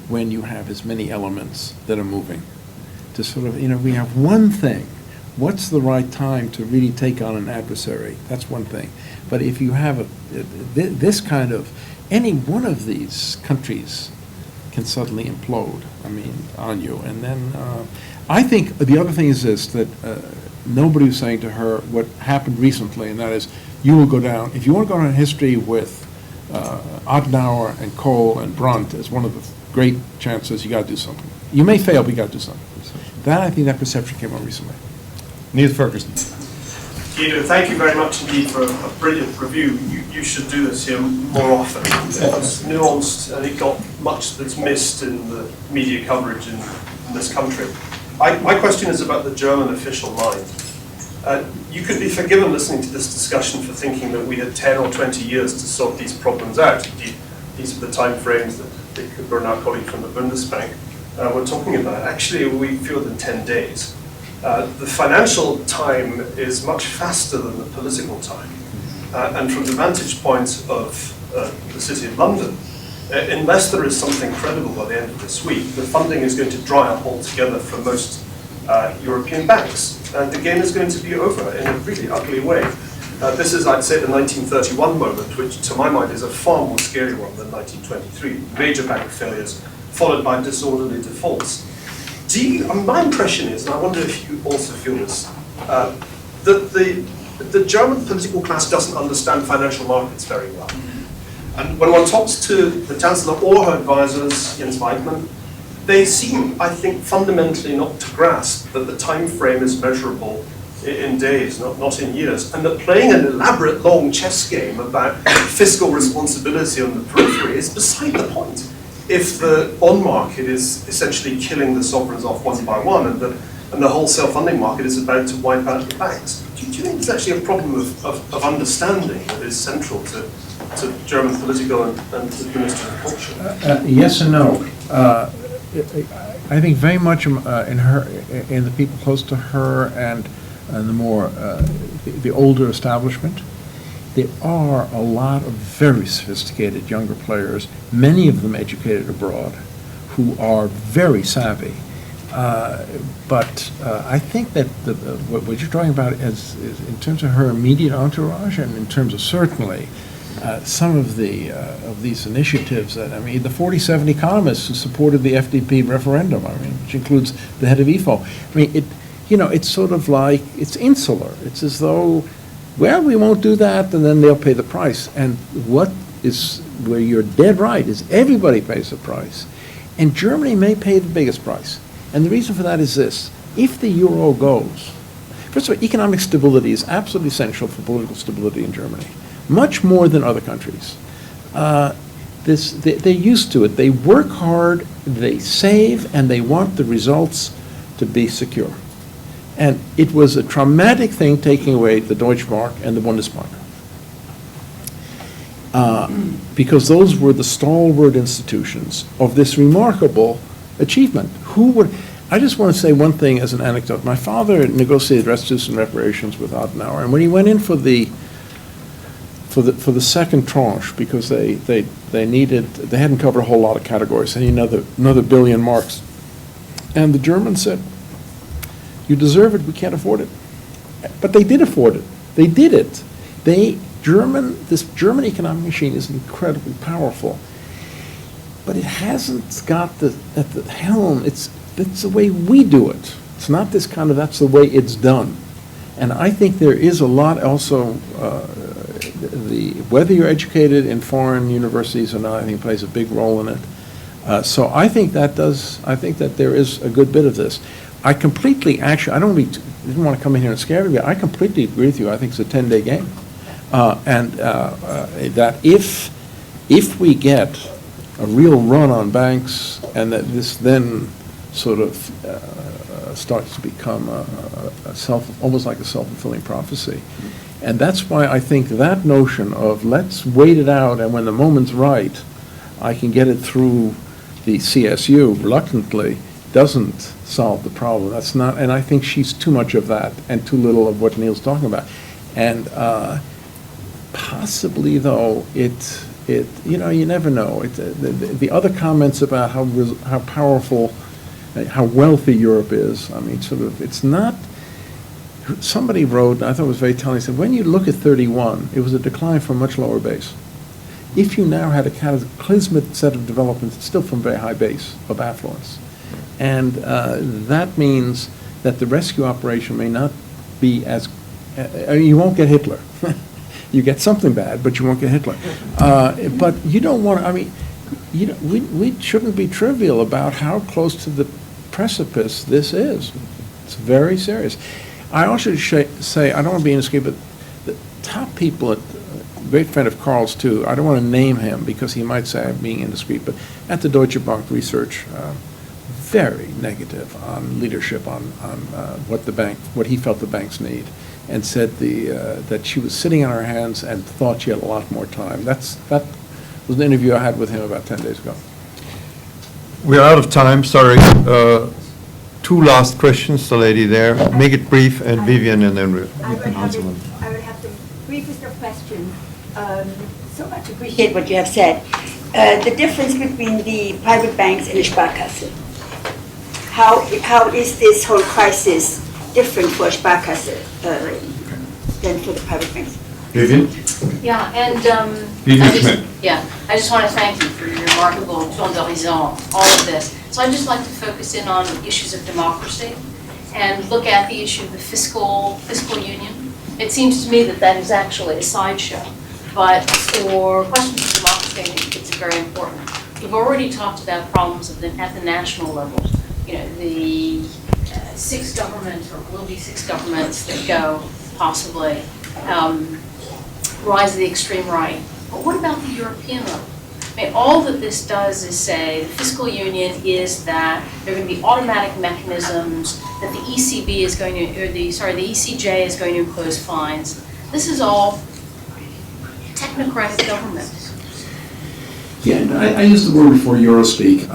when you have as many elements that are moving. To sort of, we have one thing. What's the right time to really take on an adversary? That's one thing. But if you have this kind of, any one of these countries can suddenly implode, on you. And then I think the other thing is this, that nobody was saying to her what happened recently, and that is, you will go down, if you want to go down in history with Adenauer and Kohl and Brandt as one of the great chances, you got to do something. You may fail, but you got to do something. I think that perception came out recently.
Niels Ferguson.
Guido, thank you very much indeed for a brilliant review. You should do this here more often. It was nuanced and it got much that's missed in the media coverage in this country. My question is about the German official mind. You could be forgiven listening to this discussion for thinking that we had 10 or 20 years to sort these problems out. Indeed, these are the time frames that Dick Cooper, our colleague from the Bundesbank, were talking about. Actually, we fewer than 10 days. The financial time is much faster than the political time. And from the vantage point of the City of London, unless there is something credible by the end of this week, the funding is going to dry up altogether for most European banks. And the game is going to be over in a really ugly way. This is, I'd say, the 1931 moment, which to my mind is a far more scary one than 1923. Major bank failures followed by disorderly defaults. My impression is, and I wonder if you also feel this, that the German political class doesn't understand financial markets very well. And when one talks to the Chancellor or her advisors, Jens Weidmann, they seem, I think, fundamentally not to grasp that the time frame is measurable in days, not in years, and that playing an elaborate long chess game about fiscal responsibility on the periphery is beside the point. If the bond market is essentially killing the sovereigns off one by one, and the wholesale funding market is about to wipe out the banks, do you think there's actually a problem of understanding that is central to German political and administrative culture?
Yes and no. I think very much in the people close to her and the more the older establishment, there are a lot of very sophisticated younger players, many of them educated abroad, who are very savvy. But I think that what you're talking about is in terms of her immediate entourage, and in terms of certainly some of these initiatives that, I mean, the 47 economists who supported the FDP referendum, I mean, which includes the head of IFO. I mean, it's sort of like, it's insular. It's as though, well, we won't do that, and then they'll pay the price. And where you're dead right is everybody pays the price. And Germany may pay the biggest price. And the reason for that is this: if the euro goes, first of all, economic stability is absolutely essential for political stability in Germany, much more than other countries. They're used to it. They work hard, they save, and they want the results to be secure. And it was a traumatic thing taking away the Deutschmark and the Bundesbank. Because those were the stalwart institutions of this remarkable achievement. I just want to say one thing as an anecdote. My father negotiated restitution and reparations with Adenauer, and when he went in for the second tranche, because they hadn't covered a whole lot of categories, they needed another billion marks, and the Germans said, "You deserve it. We can't afford it." But they did afford it. They did it. This German economic machine is incredibly powerful, but it hasn't got at the helm. It's the way we do it. It's not this kind of, that's the way it's done. And I think there is a lot also, whether you're educated in foreign universities or not, I think plays a big role in it. So I think that there is a good bit of this. I completely, actually, didn't want to come in here and scare everybody. I completely agree with you. I think it's a 10-day game. That if we get a real run on banks, and that this then sort of starts to become almost like a self-fulfilling prophecy. And that's why I think that notion of let's wait it out, and when the moment's right, I can get it through the CSU reluctantly, doesn't solve the problem. That's not, and I think she's too much of that and too little of what Neil's talking about. And possibly, though, you never know. The other comments about how powerful, how wealthy Europe is, I mean, sort of, it's not, somebody wrote, I thought it was very telling, he said, when you look at 31, it was a decline from a much lower base. If you now had a cataclysmic set of developments, it's still from a very high base of affluence. And that means that the rescue operation may not be as, you won't get Hitler. You get something bad, but you won't get Hitler. But you don't want to, I mean, we shouldn't be trivial about how close to the precipice this is. It's very serious. I also say, I don't want to be indiscreet, but the top people, a great friend of Karl's too, I don't want to name him because he might say I'm being indiscreet, but at the Deutsche Bank research, very negative on leadership, on what he felt the banks need, and said that she was sitting on her hands and thought she had a lot more time. That was an interview I had with him about 10 days ago.
We are out of time, sorry. Two last questions, the lady there. Make it brief, and Vivian, and then you can answer them.
I would have the briefest of questions. So much appreciate what you have said. The difference between the private banks and the Sparkasse. How is this whole crisis different for Sparkasse than for the private banks?
Vivian?
Yeah, and
Vivian Schmidt.
I just want to thank you for your remarkable tour d'horizon, all of this. So I'd just like to focus in on issues of democracy and look at the issue of the fiscal union. It seems to me that that is actually a sideshow, but for questions of democracy, I think it's very important. We've already talked about problems at the national level. You know, the 6 governments, or will be 6 governments that go possibly, rise of the extreme right. But what about the European level? I mean, all that this does is say the fiscal union is that there are going to be automatic mechanisms that the ECB is going to, or the ECJ is going to impose fines. This is all technocratic government.
Yeah, and I used the word before Eurospeak.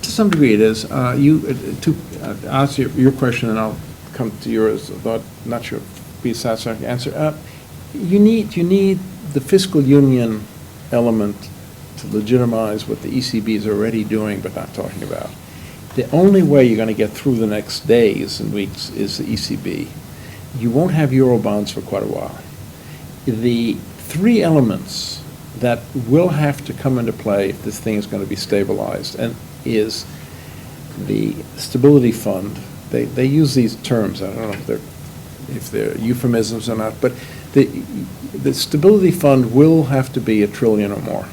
To some degree, it is. To answer your question, and I'll come to yours. But not sure be a satisfactory answer. You need the fiscal union element to legitimize what the ECB is already doing but not talking about. The only way you're going to get through the next days and weeks is the ECB. You won't have Eurobonds for quite a while. The 3 elements that will have to come into play if this thing is going to be stabilized and is the Stability Fund. They use these terms. I don't know if they're euphemisms or not, but the Stability Fund will have to be $1 trillion or more.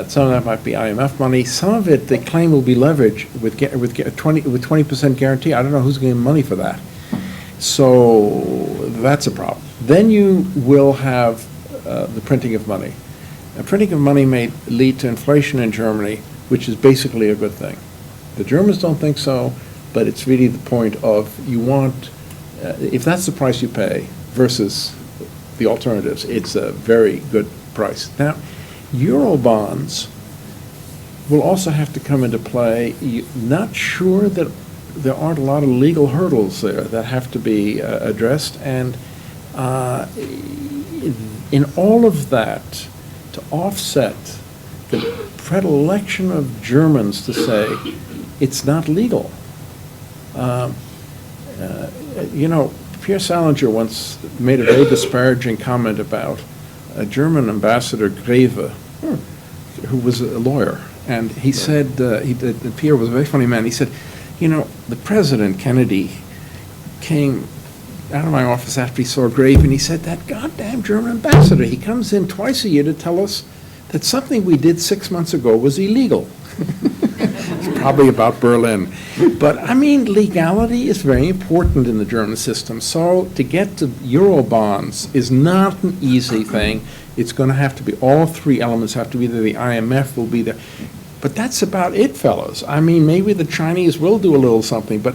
Some of that might be IMF money. Some of it, they claim, will be leveraged with 20% guarantee. I don't know who's going to get money for that. So that's a problem. Then you will have the printing of money. Printing of money may lead to inflation in Germany, which is basically a good thing. The Germans don't think so, but it's really the point of you want, if that's the price you pay versus the alternatives, it's a very good price. Now, Eurobonds will also have to come into play. Not sure that there aren't a lot of legal hurdles there that have to be addressed, and in all of that, to offset the predilection of Germans to say it's not legal. Pierre Salinger once made a very disparaging comment about a German ambassador, Greve, who was a lawyer. And he said, Pierre was a very funny man, he said, the President, Kennedy, came out of my office after he saw Greve, and he said, that goddamn German ambassador, he comes in twice a year to tell us that something we did 6 months ago was illegal. It's probably about Berlin. But, I mean, legality is very important in the German system. So to get to Eurobonds is not an easy thing. It's going to have to be, all 3 elements have to be there. The IMF will be there. But that's about it, fellows. I mean, maybe the Chinese will do a little something, but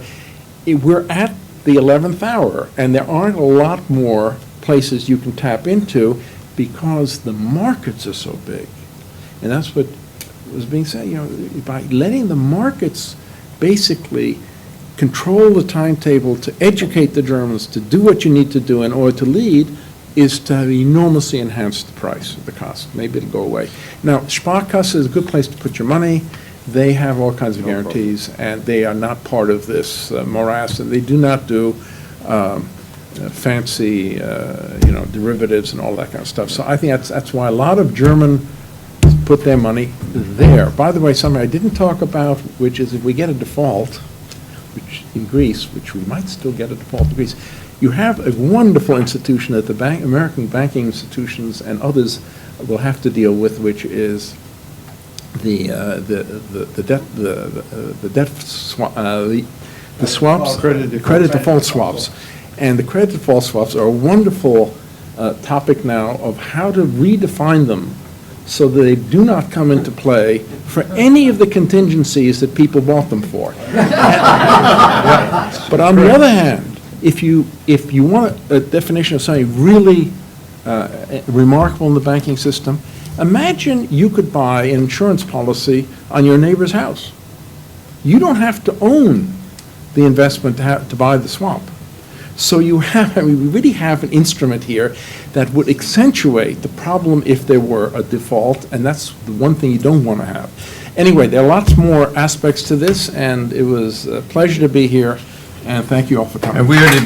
we're at the 11th hour, and there aren't a lot more places you can tap into because the markets are so big. And that's what was being said, by letting the markets basically control the timetable to educate the Germans to do what you need to do in order to lead is to have enormously enhanced the price, the cost. Maybe it'll go away. Now, Sparkasse is a good place to put your money. They have all kinds of guarantees, and they are not part of this morass, and they do not do fancy, derivatives and all that kind of stuff. So I think that's why a lot of German put their money there. By the way, something I didn't talk about, which is if we get a default, which in Greece, which we might still get a default in Greece, you have a wonderful institution that the American banking institutions and others will have to deal with, which is the swaps, credit default swaps, and the credit default swaps are a wonderful topic now of how to redefine them so that they do not come into play for any of the contingencies that people bought them for. But on the other hand, if you want a definition of something really remarkable in the banking system, imagine you could buy an insurance policy on your neighbor's house. You don't have to own the investment to buy the swap. So we really have an instrument here that would accentuate the problem if there were a default, and that's the one thing you don't want to have. Anyway, there are lots more aspects to this, and it was a pleasure to be here, and thank you all for coming.
And we are the